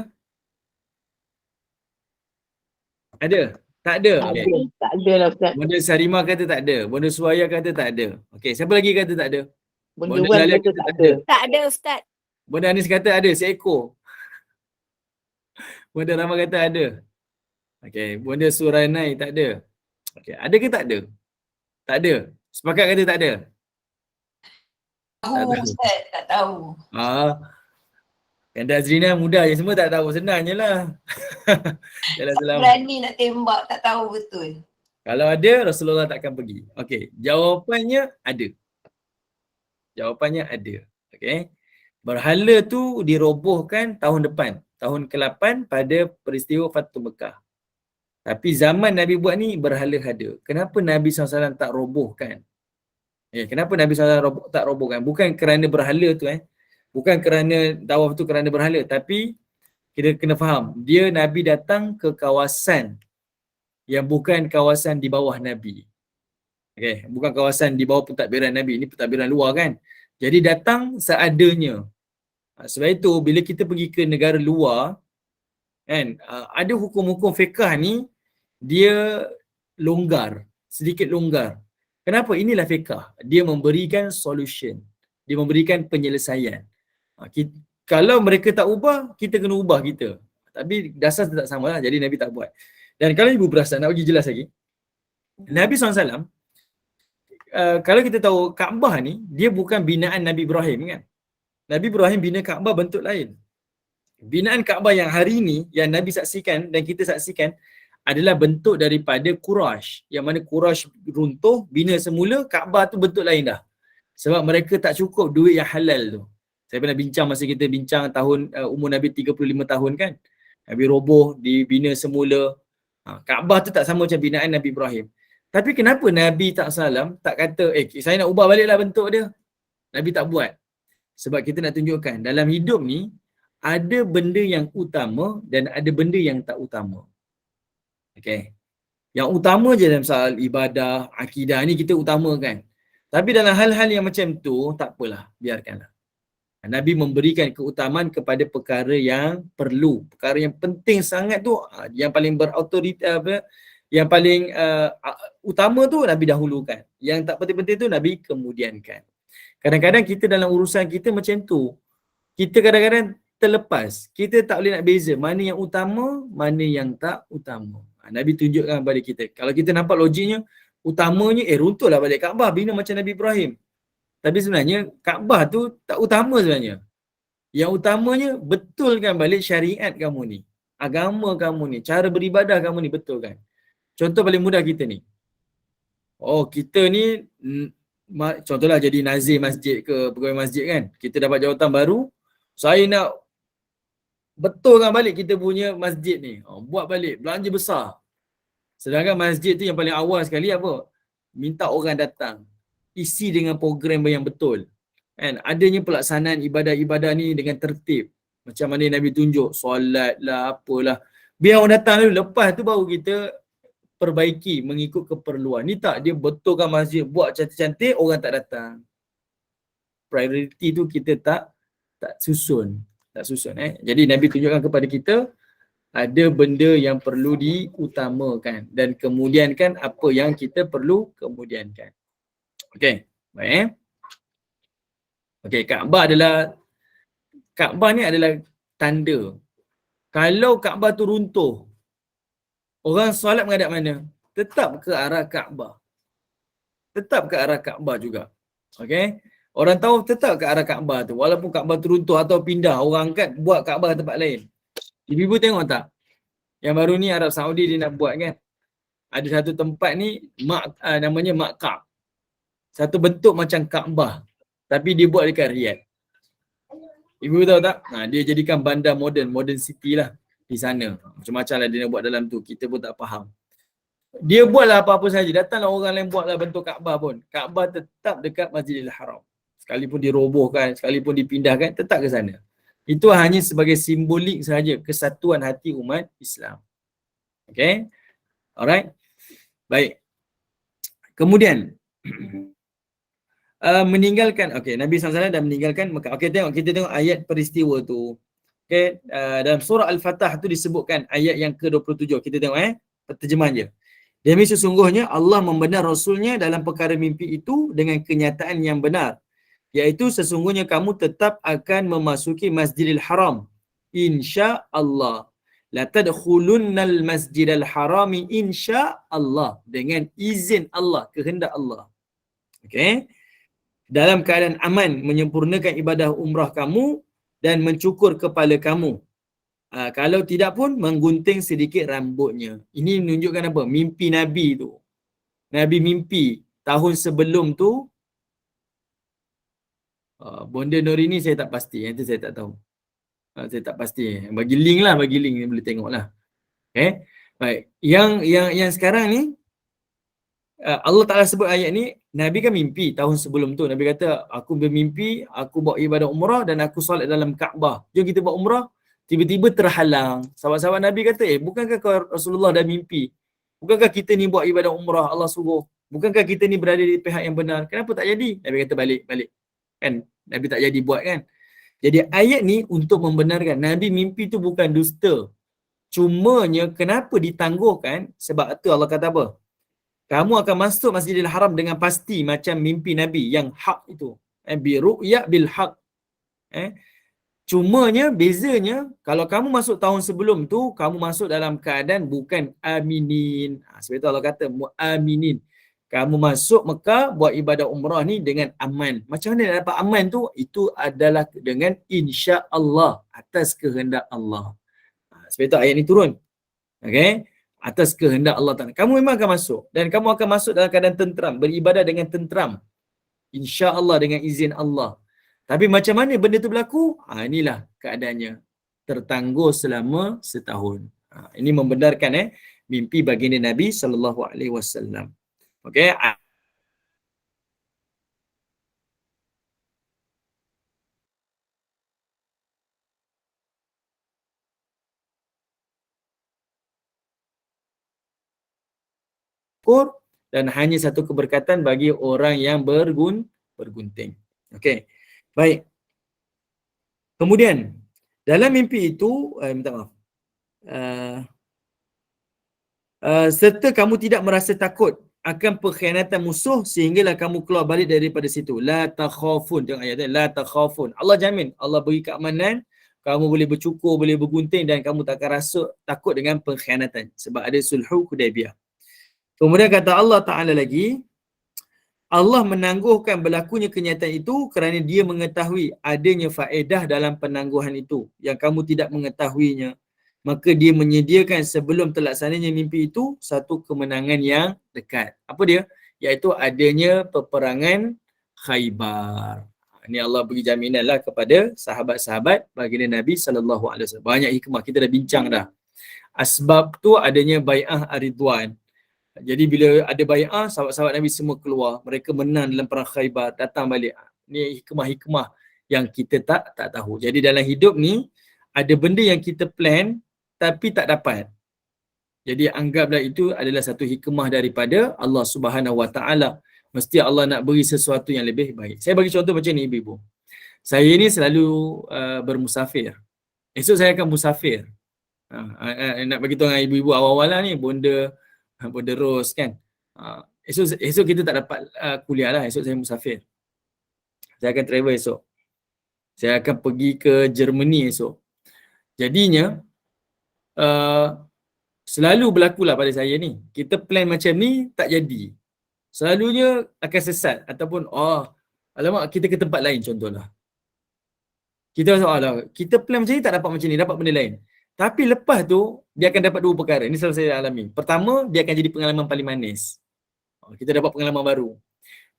Speaker 1: Ada? Tak ada?
Speaker 2: Tak
Speaker 1: Okay.
Speaker 2: ada. Tak ada lah Ustaz.
Speaker 1: Bonda Sarimah kata tak ada. Bonda Suaya kata tak ada. Okey, siapa lagi kata tak ada?
Speaker 2: Benda
Speaker 1: Bonda
Speaker 2: Wan
Speaker 1: Lalia
Speaker 2: kata
Speaker 1: kata
Speaker 2: tak
Speaker 1: tak
Speaker 2: ada.
Speaker 1: ada.
Speaker 4: Tak ada Ustaz.
Speaker 1: Bonda Anis kata ada, seekor. Bonda Rahman kata ada. Okey, Bonda Suranai tak ada. Okey, ada ke tak ada? Tak ada. Sepakat kata tak ada?
Speaker 4: Tahu
Speaker 1: Tak tahu.
Speaker 4: Ustaz, tak tahu.
Speaker 1: Kanda Azrina mudah je, semua tak tahu. Senang je lah. Jalan selamat.
Speaker 4: Berani nak tembak, tak tahu betul.
Speaker 1: Kalau ada, Rasulullah takkan pergi. Okey, jawapannya ada. Jawapannya ada. Okey. Berhala tu dirobohkan tahun depan. Tahun ke-8 pada peristiwa Fathu Mekah. Tapi zaman Nabi buat ni berhala ada. Kenapa Nabi SAW tak robohkan? Kenapa Nabi SAW tak robohkan? Bukan kerana berhala tu Bukan kerana tawaf tu kerana berhala. Tapi kita kena faham. Dia Nabi datang ke kawasan yang bukan kawasan di bawah Nabi. Okay, bukan kawasan di bawah pentadbiran Nabi. Ini pentadbiran luar kan. Jadi datang seadanya. Sebab itu bila kita pergi ke negara luar kan, ada hukum-hukum fiqh ni dia longgar, sedikit longgar. Kenapa? Inilah fiqh. Dia memberikan solution. Dia memberikan penyelesaian. Kalau mereka tak ubah, kita kena ubah kita. Tapi dasar tetap sama lah. Jadi Nabi tak buat. Dan kalau ibu perasan, nak bagi jelas lagi. Nabi SAW, kalau kita tahu Kaabah ni, dia bukan binaan Nabi Ibrahim kan. Nabi Ibrahim bina Kaabah bentuk lain. Binaan Kaabah yang hari ni, yang Nabi saksikan dan kita saksikan, adalah bentuk daripada Quraisy. Yang mana Quraisy runtuh, bina semula, Kaabah tu bentuk lain dah. Sebab mereka tak cukup duit yang halal tu. Saya pernah bincang masa kita bincang tahun umur Nabi 35 tahun kan. Nabi roboh, dibina semula. Kaabah tu tak sama macam binaan Nabi Ibrahim. Tapi kenapa Nabi SAW tak kata, saya nak ubah baliklah bentuk dia. Nabi tak buat. Sebab kita nak tunjukkan, dalam hidup ni, ada benda yang utama dan ada benda yang tak utama. Okay. Yang utama je dalam soal ibadah, akidah ni kita utamakan. Tapi dalam hal-hal yang macam tu, tak apalah, biarkanlah. Nabi memberikan keutamaan kepada perkara yang perlu. Perkara yang penting sangat tu, yang paling berautoritas, yang paling utama tu Nabi dahulukan. Yang tak penting-penting tu Nabi kemudiankan. Kadang-kadang kita dalam urusan kita macam tu. Kita kadang-kadang terlepas. Kita tak boleh nak beza mana yang utama, mana yang tak utama. Nabi tunjukkan kepada kita. Kalau kita nampak logiknya, utamanya, runtuhlah balik Kaabah, bina macam Nabi Ibrahim. Tapi sebenarnya, Kaabah tu tak utama sebenarnya. Yang utamanya, betulkan balik syariat kamu ni. Agama kamu ni. Cara beribadah kamu ni, betulkan. Contoh paling mudah kita ni. Kita ni, contohlah jadi nazir masjid ke pegawai masjid kan. Kita dapat jawatan baru. Saya nak betulkan balik kita punya masjid ni. Buat balik, belanja besar. Sedangkan masjid tu yang paling awal sekali apa? Minta orang datang. Isi dengan program yang betul. Kan? Adanya pelaksanaan ibadah-ibadah ni dengan tertib. Macam mana Nabi tunjuk, solat lah, apalah. Biar orang datang dulu, lepas tu baru kita perbaiki mengikut keperluan. Ni tak, dia betulkan masjid, buat cantik-cantik, orang tak datang. Priority tu kita tak susun. Tak susun. Jadi Nabi tunjukkan kepada kita, ada benda yang perlu diutamakan dan kemudiankan apa yang kita perlu kemudiankan. Okey, baik. Okey, Kaabah ni adalah tanda. Kalau Kaabah tu runtuh, orang solat menghadap mana? Tetap ke arah Kaabah. Tetap ke arah Kaabah juga. Okey. Orang tawaf tetap ke arah Kaabah tu. Walaupun Kaabah tu runtuh atau pindah, orang angkat buat Kaabah tempat lain. Ibu-ibu tengok tak? Yang baru ni Arab Saudi dia nak buat kan. Ada satu tempat ni namanya Makkah. Satu bentuk macam Kaabah. Tapi dia buat dekat Riyadh. Ibu tahu tak? Dia jadikan bandar modern city lah di sana. Macam-macam lah dia nak buat dalam tu. Kita pun tak faham. Dia buatlah apa-apa saja. Datanglah orang lain buatlah bentuk Kaabah pun. Kaabah tetap dekat Masjidil Haram. Sekalipun dirobohkan, sekalipun dipindahkan, tetap ke sana. Itu hanya sebagai simbolik sahaja kesatuan hati umat Islam. Okay? Alright? Baik. Kemudian, meninggalkan, okay, Nabi SAW dah meninggalkan Mekah. Okay, kita tengok ayat peristiwa tu. Okay, dalam surah Al-Fatah tu disebutkan ayat yang ke-27. Kita tengok terjemahan je. Demi sesungguhnya Allah membenar Rasulnya dalam perkara mimpi itu dengan kenyataan yang benar. Iaitu sesungguhnya kamu tetap akan memasuki Masjidil Haram. InsyaAllah. La tadkhulunnal Masjidil Harami insyaAllah. Dengan izin Allah, kehendak Allah. Okay. Dalam keadaan aman menyempurnakan ibadah umrah kamu dan mencukur kepala kamu. Kalau tidak pun menggunting sedikit rambutnya. Ini menunjukkan apa? Mimpi Nabi tu. Nabi mimpi tahun sebelum tu. Bonda Norini saya tak pasti. Yang tu saya tak tahu. Saya tak pasti. Bagi link lah, boleh tengok lah. Okay. Baik. Yang sekarang ni Allah Ta'ala sebut ayat ni, Nabi kan mimpi tahun sebelum tu. Nabi kata, aku bermimpi, aku buat ibadah umrah dan aku solat dalam Kaabah. Jom kita buat umrah. Tiba-tiba terhalang. Sahabat-sahabat Nabi kata, bukankah Rasulullah dah mimpi? Bukankah kita ni buat ibadah umrah Allah suruh? Bukankah kita ni berada di pihak yang benar? Kenapa tak jadi? Nabi kata balik. Kan? Nabi tak jadi buat kan? Jadi ayat ni untuk membenarkan Nabi mimpi tu bukan dusta. Cumanya kenapa ditangguhkan? Sebab tu Allah kata apa? Kamu akan masuk Masjidil Haram dengan pasti macam mimpi Nabi yang hak itu. Bi ru'ya bil haq. Cumanya bezanya kalau kamu masuk tahun sebelum tu, kamu masuk dalam keadaan bukan aminin. Sebab itu Allah kata mu'aminin. Kamu masuk Mekah buat ibadah umrah ni dengan aman. Macam mana nak dapat aman tu? Itu adalah dengan insya-Allah, atas kehendak Allah. Sebab itu ayat ni turun. Okay? Atas kehendak Allah Ta'ala. Kamu memang akan masuk. Dan kamu akan masuk dalam keadaan tenteram. Beribadah dengan tenteram. InsyaAllah dengan izin Allah. Tapi macam mana benda tu berlaku? Inilah keadaannya. Tertangguh selama setahun. Ini membenarkan mimpi baginda Nabi SAW. Okay. Dan hanya satu keberkatan bagi orang yang bergunting. Okey. Baik. Kemudian dalam mimpi itu minta maaf. Serta kamu tidak merasa takut akan pengkhianatan musuh sehinggalah kamu keluar balik daripada situ. La takhafun. Tengok ayat la takhafun. Allah jamin, Allah beri keamanan, kamu boleh bercukur, boleh bergunting dan kamu tak akan rasa takut dengan pengkhianatan sebab ada sulhu Hudaibiyah. Kemudian kata Allah Ta'ala lagi, Allah menangguhkan berlakunya kenyataan itu kerana dia mengetahui adanya faedah dalam penangguhan itu yang kamu tidak mengetahuinya. Maka dia menyediakan sebelum terlaksananya mimpi itu satu kemenangan yang dekat. Apa dia? Iaitu adanya peperangan Khaybar. Ini Allah beri jaminan lah kepada sahabat-sahabat baginda Nabi SAW. Banyak hikmah, kita dah bincang dah. Asbab tu adanya bai'ah Ar-Ridwan. Jadi bila ada bai'ah, sahabat-sahabat Nabi semua keluar. Mereka menang dalam perang Khaybar, datang balik. Ini hikmah-hikmah yang kita tak tahu. Jadi dalam hidup ni, ada benda yang kita plan tapi tak dapat. Jadi anggaplah itu adalah satu hikmah daripada Allah Subhanahu Wa Taala. Mesti Allah nak beri sesuatu yang lebih baik. Saya bagi contoh macam ni ibu-ibu. Saya ni selalu bermusafir. Esok saya akan musafir. Nak bagi tahu dengan ibu-ibu awal-awal lah ni, Bonda Ros kan. Esok kita tak dapat kuliah lah. Esok saya musafir. Saya akan travel esok. Saya akan pergi ke Germany esok. Jadinya selalu berlakulah pada saya ni. Kita plan macam ni tak jadi. Selalunya akan sesat ataupun alamak kita ke tempat lain contohlah. Kita rasa alah, kita plan macam ni tak dapat macam ni, dapat benda lain. Tapi lepas tu dia akan dapat dua perkara. Ini selalu saya alami. Pertama, dia akan jadi pengalaman paling manis. Kita dapat pengalaman baru.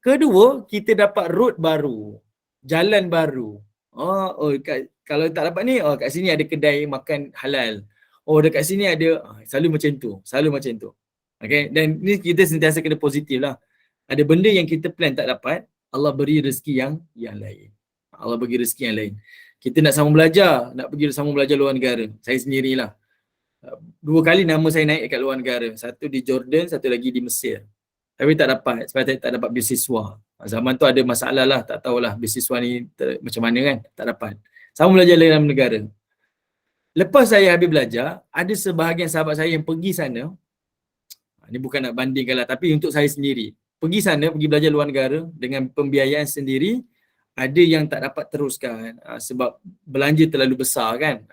Speaker 1: Kedua, kita dapat road baru, jalan baru. Kalau tak dapat ni, kat sini ada kedai makan halal. Dekat sini ada, selalu macam tu. Okay? Dan ni kita sentiasa kena positif lah. Ada benda yang kita plan tak dapat, Allah beri rezeki yang lain. Allah bagi rezeki yang lain. Kita nak sambung belajar, nak pergi sambung belajar luar negara. Saya sendirilah. 2 kali nama saya naik dekat luar negara. Satu di Jordan, satu lagi di Mesir. Tapi tak dapat, sebab saya tak dapat beasiswa. Zaman tu ada masalah lah, tak tahulah beasiswa ni macam mana kan, tak dapat. Sambung belajar dalam negara. Lepas saya habis belajar, ada sebahagian sahabat saya yang pergi sana. Ini bukan nak bandingkan lah, tapi untuk saya sendiri. Pergi sana, pergi belajar luar negara dengan pembiayaan sendiri. Ada yang tak dapat teruskan sebab belanja terlalu besar kan.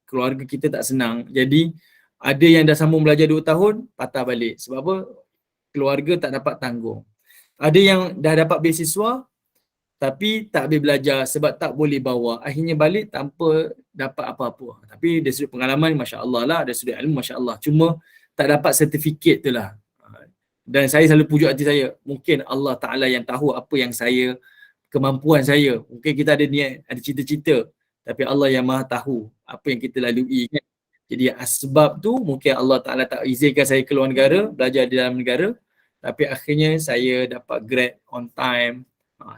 Speaker 1: Keluarga kita tak senang. Jadi ada yang dah sambung belajar 2 tahun, patah balik. Sebab apa? Keluarga tak dapat tanggung. Ada yang dah dapat beasiswa tapi tak habis belajar sebab tak boleh bawa. Akhirnya balik tanpa dapat apa-apa. Tapi dari sudut pengalaman, Masya Allah lah. Dari sudut ilmu, Masya Allah. Cuma tak dapat sertifikat tu lah. Dan saya selalu pujuk hati saya, mungkin Allah Ta'ala yang tahu apa yang saya, kemampuan saya. Mungkin kita ada niat, ada cita-cita. Tapi Allah yang maha tahu apa yang kita lalui kan. Jadi asbab tu mungkin Allah Ta'ala tak izinkan saya keluar negara, belajar di dalam negara. Tapi akhirnya saya dapat grad on time.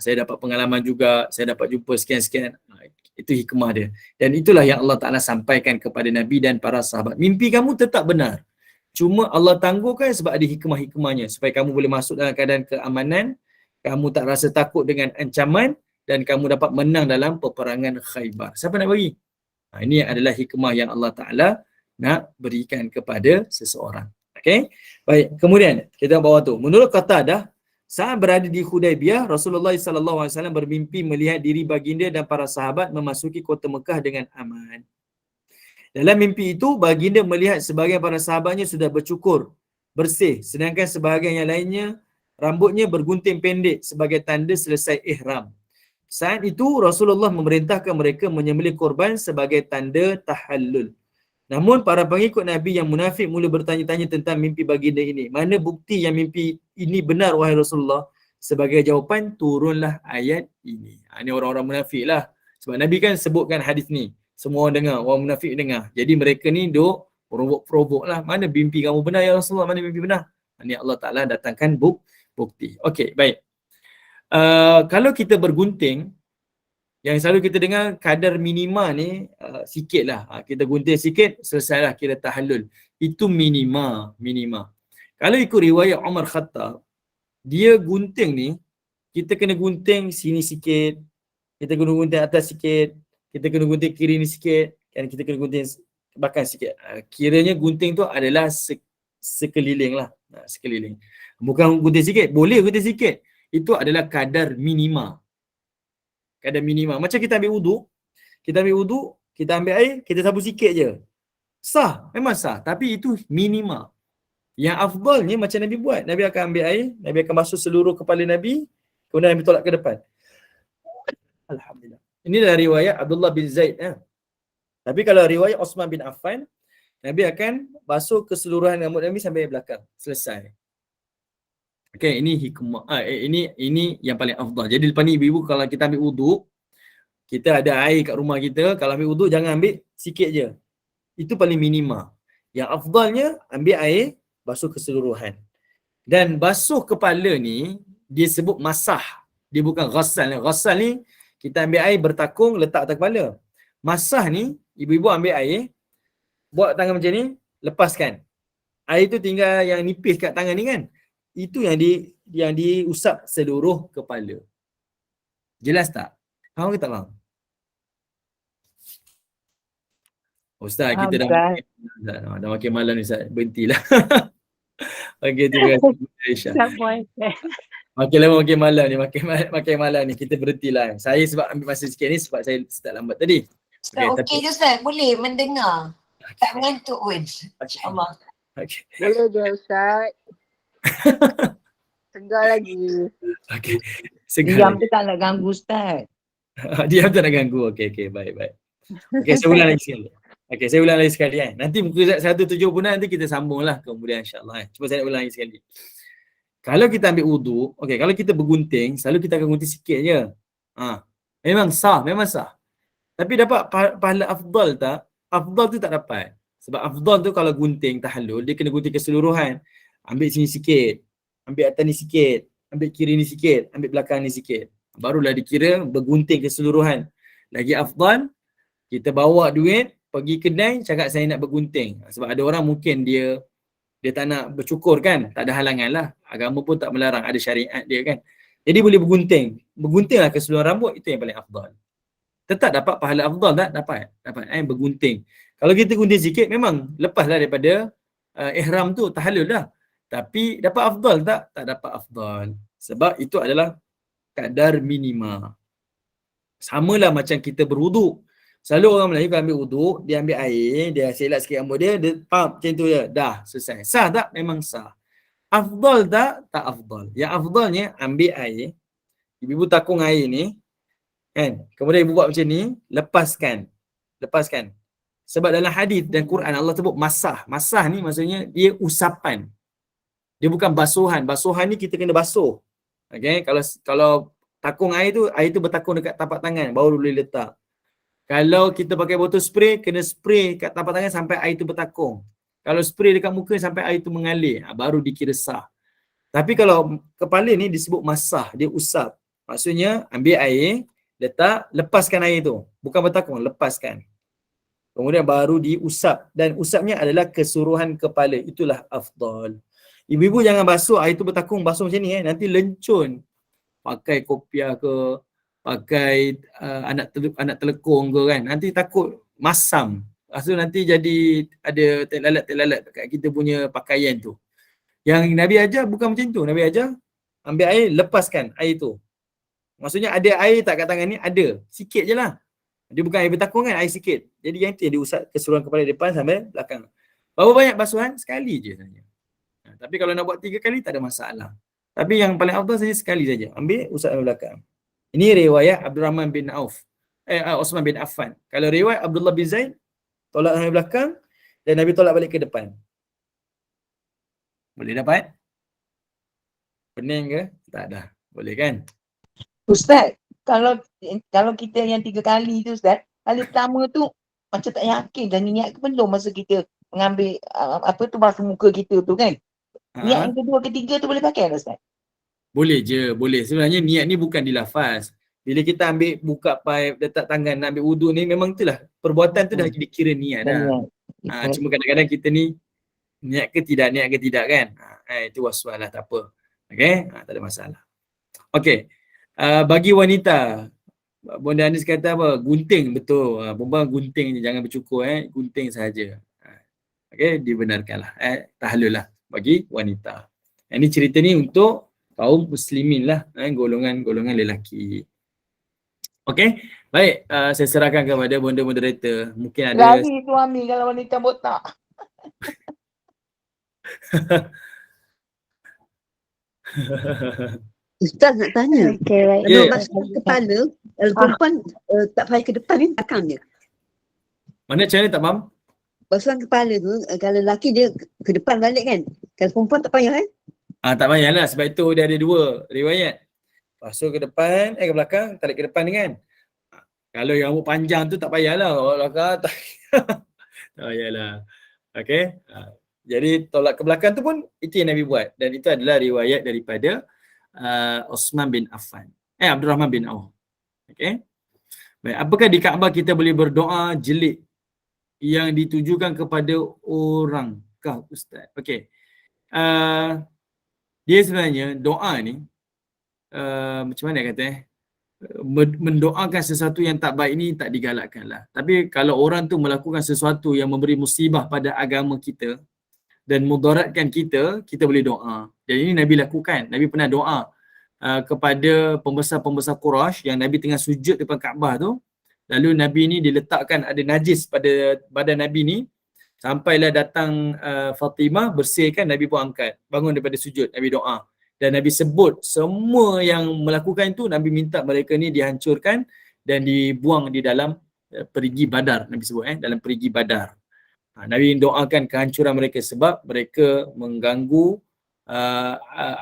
Speaker 1: Saya dapat pengalaman juga, saya dapat jumpa sekian-sekian. Itu hikmah dia. Dan itulah yang Allah Ta'ala sampaikan kepada Nabi dan para sahabat. Mimpi kamu tetap benar. Cuma Allah tangguhkan sebab ada hikmah-hikmahnya. Supaya kamu boleh masuk dalam keadaan keamanan, kamu tak rasa takut dengan ancaman, dan kamu dapat menang dalam peperangan Khaybar. Siapa nak bagi? Ini adalah hikmah yang Allah Ta'ala nak berikan kepada seseorang. Okay? Baik, kemudian kita bawah tu. Menurut Qatadah, saat berada di Hudaibiyah, Rasulullah SAW bermimpi melihat diri baginda dan para sahabat memasuki kota Mekah dengan aman. Dalam mimpi itu, baginda melihat sebahagian para sahabatnya sudah bercukur, bersih, sedangkan sebahagian yang lainnya rambutnya bergunting pendek sebagai tanda selesai ihram. Saat itu Rasulullah memerintahkan mereka menyembelih korban sebagai tanda tahallul. Namun para pengikut Nabi yang munafik mula bertanya-tanya tentang mimpi baginda ini. Mana bukti yang mimpi ini benar wahai Rasulullah? Sebagai jawapan, turunlah ayat ini. Ini orang-orang munafik lah. Sebab Nabi kan sebutkan hadis ni. Semua orang dengar, orang munafik dengar. Jadi mereka ni duk provok lah. Mana mimpi kamu benar ya Rasulullah? Mana mimpi benar? Ini Allah Ta'ala datangkan bukti. Okey, baik. Kalau kita bergunting, yang selalu kita dengar kadar minima ni sikit lah. Kita gunting sikit, selesailah kira tahallul. Itu minima. Kalau ikut riwayat Umar Khattab, dia gunting ni, kita kena gunting sini sikit, kita kena gunting atas sikit, kita kena gunting kiri ni sikit, dan kita kena gunting belakang sikit. Kiranya gunting tu adalah sekeliling lah. Sekeliling. Bukan gunting sikit, boleh gunting sikit. Itu adalah kadar minima. Kadar minima. Macam kita ambil wudu, kita ambil air, kita sapu sikit je. Sah, memang sah. Tapi itu minima. Yang afdalnya macam Nabi buat. Nabi akan ambil air, Nabi akan basuh seluruh kepala Nabi, kemudian Nabi tolak ke depan. Alhamdulillah. Ini adalah riwayat Abdullah bin Zaid. Tapi kalau riwayat Osman bin Affan, Nabi akan basuh keseluruhan rambut Nabi sampai belakang. Selesai. Okay, ini hikmah. Ini yang paling afdal. Jadi lepas ni ibu-ibu kalau kita ambil wudu, kita ada air kat rumah kita, kalau ambil wudu jangan ambil sikit je. Itu paling minima. Yang afdalnya ambil air, basuh keseluruhan. Dan basuh kepala ni dia sebut masah. Dia bukan ghassal. Ghassal ni kita ambil air bertakung letak atas kepala. Masah ni ibu-ibu ambil air, buat tangan macam ni, lepaskan. Air tu tinggal yang nipis kat tangan ni kan. Itu yang diusap seluruh kepala. Jelas tak? Faham ke tak faham? Ustaz, kita dah makin malam ni Ustaz. Berhentilah. Okey, terima kasih Aisyah. Makin lama makin malam ni, makin malam ni. Kita berhentilah. Saya sebab ambil masa sikit ni sebab saya start lambat tadi.
Speaker 4: Okey je Ustaz, boleh mendengar. Tak mengantuk pun. InsyaAllah.
Speaker 1: Okay.
Speaker 2: Boleh je Ustaz. Tegar lagi.
Speaker 1: Okay.
Speaker 2: Diam
Speaker 1: Segala.
Speaker 2: tu tak nak ganggu Ustaz.
Speaker 1: Diam tak nak ganggu. Okey, baik. Okey, saya ulang lagi sekali. Okey, saya ulang lagi sekali kan. Nanti muka surat 170 nanti kita sambunglah kemudian insya-Allah kan. Cuba saya nak ulang lagi sekali. Kalau kita ambil wuduk, okey, kalau kita bergunting, selalu kita akan gunting sikit je. Memang sah. Tapi dapat pahala afdal tak? Afdal tu tak dapat. Sebab afdal tu kalau gunting tahallul, dia kena gunting keseluruhan. Ambil sini sikit, ambil atas ni sikit, ambil kiri ni sikit, ambil belakang ni sikit. Barulah dikira bergunting keseluruhan. Lagi afdal, kita bawa duit, pergi kedai, cakap saya nak bergunting. Sebab ada orang mungkin dia tak nak bercukur kan, tak ada halangan lah. Agama pun tak melarang, ada syariat dia kan. Jadi boleh bergunting. Berguntinglah keseluruhan rambut, itu yang paling afdal. Tetap dapat pahala afdal tak? Dapat bergunting. Kalau kita gunting sikit, memang lepaslah daripada ihram tu, tahallul dah. Tapi dapat afdal tak? Tak dapat afdal. Sebab itu adalah kadar minima. Samalah macam kita berwuduk. Selalu orang Melayu kalau ambil wuduk, dia ambil air, dia selak sikit rambut dia pump macam tu je. Dah, selesai. Sah tak? Memang sah. Afdal tak? Tak afdal. Yang afdalnya ambil air, ibu takung air ni, kan? Kemudian ibu buat macam ni, lepaskan. Sebab dalam hadis dan Quran Allah sebut masah. Masah ni maksudnya dia usapan. Dia bukan basuhan. Basuhan ni kita kena basuh. Okay? Kalau takung air tu bertakung dekat tapak tangan, baru boleh letak. Kalau kita pakai botol spray, kena spray kat tapak tangan sampai air tu bertakung. Kalau spray dekat muka sampai air tu mengalir, baru dikira sah. Tapi kalau kepala ni disebut masah, dia usap. Maksudnya ambil air, letak, lepaskan air tu. Bukan bertakung, lepaskan. Kemudian baru diusap. Dan usapnya adalah keseluruhan kepala. Itulah afdal. Ibu-ibu jangan basuh, air tu bertakung, basuh macam ni nanti lencun. Pakai kopiah ke, pakai anak telekung ke kan. Nanti takut masam. Lepas tu nanti jadi ada terlalat kat kita punya pakaian tu. Yang Nabi ajar bukan macam tu. Nabi ajar ambil air, lepaskan air tu. Maksudnya ada air tak kat tangan ni? Ada. Sikit je lah. Dia bukan air bertakung kan, air sikit. Jadi yang tu dia usap keseluruhan kepala depan sampai belakang. Berapa banyak basuhan? Sekali je saja. Tapi kalau nak buat 3 kali tak ada masalah. Tapi yang paling afdal saja sekali saja. Ambil, usap sampai belakang. Ini riwayat Abdurrahman bin Auf. Osman bin Affan. Kalau riwayat Abdullah bin Zaid, tolak sampai belakang dan Nabi tolak balik ke depan. Boleh dapat? Pening ke? Tak ada. Boleh kan?
Speaker 2: Ustaz, kalau kita yang 3 kali tu Ustaz, kali pertama tu macam tak yakin dah niat ke belum masa kita mengambil basuh muka kita tu kan. Niat yang kedua, ketiga tu boleh pakai tak Ustaz?
Speaker 1: Boleh je, boleh. Sebenarnya niat ni bukan di lafaz. Bila kita ambil buka pipe, letak tangan nak ambil wuduk ni, memang itulah perbuatan tu dah dikira niat dah. Cuma kadang-kadang kita ni niat ke tidak kan. Itu was-was lah, tak apa. Okay, tak ada masalah. Okay, bagi wanita, Bonda Anis kata apa? Gunting, betul. Perempuan gunting je, jangan bercukur. Gunting sahaja. Okay, dibenarkanlah. Tahallul lah bagi wanita. Ini cerita ni untuk kaum muslimin lah, golongan lelaki. Okey, baik, saya serahkan kepada bonda moderator. Mungkin ada
Speaker 2: lagi suami kalau wanita botak.
Speaker 3: Ustaz nak tanya.
Speaker 5: Okay, baik.
Speaker 3: Kalau
Speaker 1: Ya.
Speaker 3: basuh kepala, perempuan tak payah ke depan ni, belakang je.
Speaker 1: Mana cara tak faham?
Speaker 3: Basuhan kepala tu, kalau lelaki dia ke depan balik kan. Kalau perempuan tak payah kan.
Speaker 1: Tak payahlah, sebab itu dia ada 2 riwayat. Basuh ke depan, ke belakang, tarik ke depan kan. Kalau yang rambut panjang tu tak payahlah. Kalau belakang tak payahlah. Okey. Jadi tolak ke belakang tu pun itu yang Nabi buat, dan itu adalah riwayat daripada Osman bin Affan. Abdurrahman bin Auf. Okey. Baik, apakah di Kaabah kita boleh berdoa jelik yang ditujukan kepada orang kah Ustaz? Okey. Dia sebenarnya doa ni macam mana kata mendoakan sesuatu yang tak baik ni tak digalakkan lah. Tapi kalau orang tu melakukan sesuatu yang memberi musibah pada agama kita dan mudaratkan kita, kita boleh doa. Dan ini Nabi lakukan. Nabi pernah doa kepada pembesar-pembesar Quraisy yang Nabi tengah sujud depan Kaabah tu. Lalu Nabi ni diletakkan ada najis pada badan Nabi ni. Sampailah datang Fatimah bersihkan, Nabi pun angkat. Bangun daripada sujud, Nabi doa. Dan Nabi sebut semua yang melakukan itu, Nabi minta mereka ni dihancurkan dan dibuang di dalam perigi Badar. Nabi sebut dalam perigi Badar. Nabi doakan kehancuran mereka sebab mereka mengganggu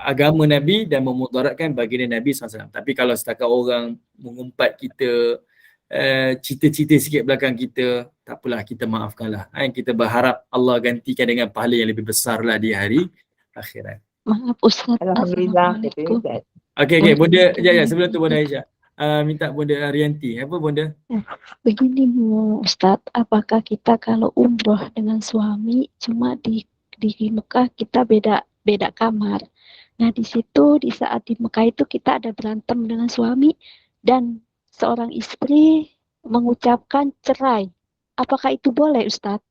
Speaker 1: agama Nabi dan memudaratkan baginda Nabi SAW. Tapi kalau setakat orang mengumpat kita, cita-cita sikit belakang kita, tak apalah, kita maafkanlah. Kita berharap Allah gantikan dengan pahala yang lebih besar lah di hari akhirat.
Speaker 5: Maaf Ustaz.
Speaker 2: Alhamdulillah.
Speaker 5: Assalamualaikum.
Speaker 1: Okey, Bunda, sebelum tu Bunda Aisyah. Minta Bunda Rianti. Apa Bunda?
Speaker 5: Begini Ustaz, apakah kita kalau umroh dengan suami cuma di Mekah kita beda kamar. Nah di situ di saat di Mekah itu kita ada berantem dengan suami dan seorang istri mengucapkan cerai. Apakah itu boleh Ustaz?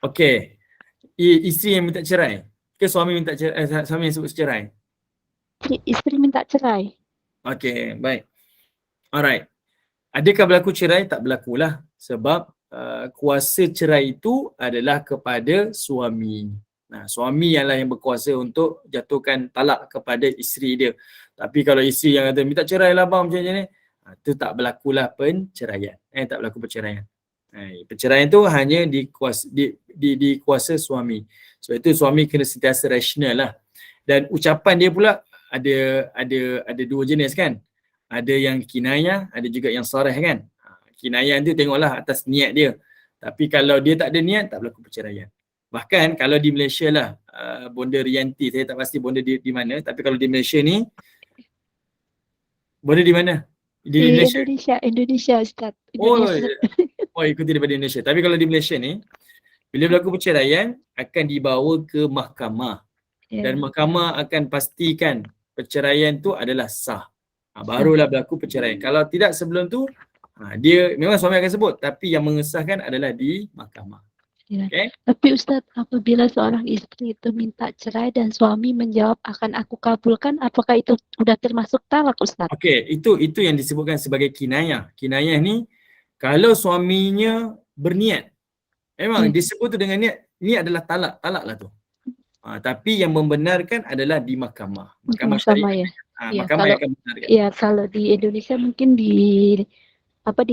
Speaker 1: Okey. Isteri yang minta cerai ke suami minta cerai? Suami yang sebut cerai.
Speaker 5: Istri minta cerai.
Speaker 1: Okey, baik. Alright. Adakah berlaku cerai? Tak berlakulah sebab kuasa cerai itu adalah kepada suami. Nah, suami ialah yang berkuasa untuk jatuhkan talak kepada isteri dia. Tapi kalau isteri yang kata minta cerai lah bang macam ni, itu tak berlakulah penceraian. Tak berlaku perceraian. Perceraian tu hanya dikuasa suami. Sebab itu suami kena sentiasa rasional lah. Dan ucapan dia pula ada dua jenis kan. Ada yang kinayah, ada juga yang sarah kan. Kinayah tu tengoklah atas niat dia. Tapi kalau dia tak ada niat, tak berlaku perceraian. Bahkan kalau di Malaysia lah, Bonda Rianti, saya tak pasti Bonda di mana, tapi kalau di Malaysia ni, Bonda di mana? Di
Speaker 5: Indonesia Ustaz.
Speaker 1: Ikuti daripada Indonesia. Tapi kalau di Malaysia ni, bila berlaku perceraian, akan dibawa ke mahkamah. Dan mahkamah akan pastikan perceraian tu adalah sah. Barulah berlaku perceraian. Kalau tidak sebelum tu, dia memang suami akan sebut, tapi yang mengesahkan adalah di mahkamah. Okay?
Speaker 5: Tapi Ustaz, apabila seorang istri itu minta cerai dan suami menjawab akan aku kabulkan, apakah itu sudah termasuk talak Ustaz?
Speaker 1: Okey, itu yang disebutkan sebagai kinayah. Kinayah ni kalau suaminya berniat, memang disebut tu dengan niat, ni adalah talak lah tu. Tapi yang membenarkan adalah di mahkamah. Mahkamah syariah. Mahkamah yang akan membenarkan.
Speaker 5: Ya, kalau di Indonesia mungkin di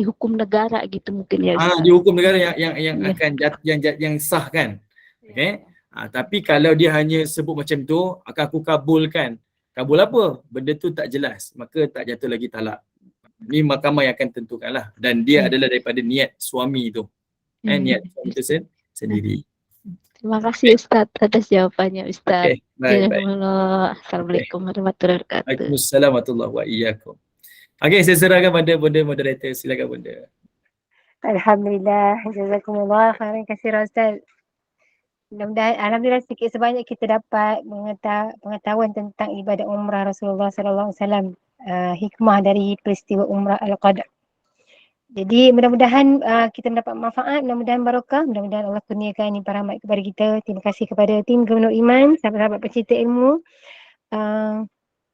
Speaker 5: hukum negara gitu mungkin ya.
Speaker 1: Di hukum negara yang akan yang sah kan. Okey. Tapi kalau dia hanya sebut macam tu, akan aku kabulkan. Kabul apa? Benda tu tak jelas, maka tak jatuh lagi talak. Ni mahkamah yang akan tentukanlah, dan dia adalah daripada niat suami tu. Niat suami tu sendiri.
Speaker 5: Terima kasih Ustaz atas jawabannya Ustaz.
Speaker 1: Okay, baik.
Speaker 5: Assalamualaikum warahmatullahi wabarakatuh.
Speaker 1: Waalaikumsalam warahmatullahi wabarakatuh. Okey, saya serahkan pada Bunda moderator. Silakan Bunda.
Speaker 6: Alhamdulillah. Jazakumullah khairan katsiran Ustaz. Mudah-mudahan alhamdulillah sedikit sebanyak kita dapat pengetahuan tentang ibadat umrah Rasulullah sallallahu alaihi wasallam. Hikmah dari peristiwa umrah Al-Qada. Jadi mudah-mudahan kita mendapat manfaat, mudah-mudahan barakah, mudah-mudahan Allah kurniakan limpah rahmat kepada kita. Terima kasih kepada tim Gubernur Iman, sahabat-sahabat pencinta ilmu.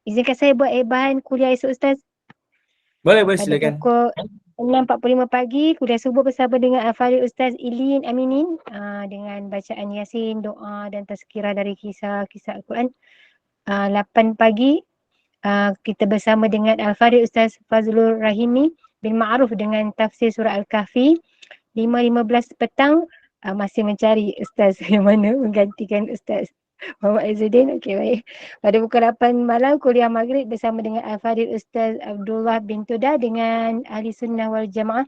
Speaker 6: Izinkan saya buat bahan kuliah esok Ustaz.
Speaker 1: Boleh silakan.
Speaker 6: Pukul 6.45 pagi, kuliah subuh bersama dengan Al-Fadhil Ustaz Ilin Aminin dengan bacaan Yasin, doa dan tazkirah dari kisah-kisah Al-Quran. 8 pagi kita bersama dengan Al-Fadhil Ustaz Fazlur Rahimi bin Ma'ruf dengan tafsir surah Al-Kahfi. 5.15 petang masih mencari Ustaz yang mana menggantikan Ustaz Muhammad Azzuddin. Okey, baik. Pada pukul 8 malam kuliah maghrib bersama dengan Al-Fadhil Ustaz Abdullah bin Tuda dengan Ahli Sunnah wal Jamaah.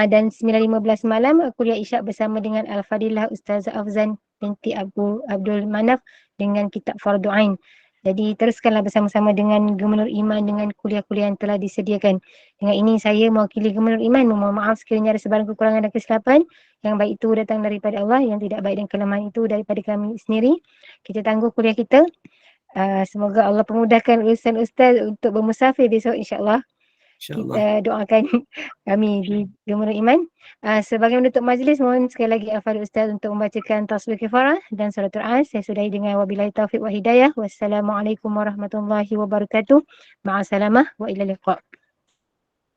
Speaker 6: Dan 9.15 malam kuliah isyak bersama dengan Al-Fadilah Ustaz Afzan binti Abdul Manaf dengan kitab Fardu Ain. Jadi teruskanlah bersama-sama dengan Gubernur Iman dengan kuliah-kuliah yang telah disediakan. Dengan ini saya mewakili Gubernur Iman memohon maaf sekiranya ada sebarang kekurangan dan kesilapan. Yang baik itu datang daripada Allah, yang tidak baik dan kelemahan itu daripada kami sendiri. Kita tangguh kuliah kita. Semoga Allah permudahkan urusan Ustaz untuk bermusafir besok insya-Allah. Kita doakan kami di Gubernur Iman. Sebagai menutup majlis, mohon sekali lagi Al-Fadhil Ustaz untuk membacakan tasbih kifarah dan suratul As. Saya sudahi dengan wabillahi taufiq wa hidayah. Wassalamualaikum warahmatullahi wabarakatuh. Ma'assalamah wa ila liqa'.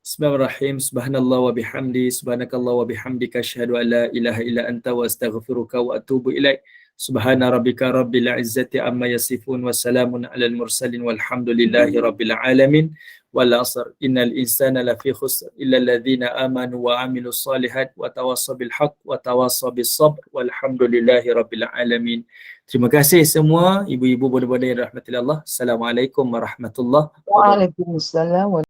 Speaker 1: Bismillahirrahmanirrahim. Subhanallah wa bihamdi, subhanakallah wa bihamdika, asyhadu an la ilaha illa anta wa astaghfiruka wa atubu ilaik. Subhana rabbika rabbil izzati amma yasifun wa salamun alal mursalin walhamdulillahi rabbil alamin. Wal 'asr innal insana lafi khusr illa alladhina amanu wa 'amilus solihat wa tawassaw bil haqq wa tawassaw bis sabr walhamdulillahi rabbil alamin. Terima kasih semua ibu-ibu, bunda-bunda yang dirahmati Allah. Assalamualaikum warahmatullahi wabarakatuh.
Speaker 2: Waalaikumsalam.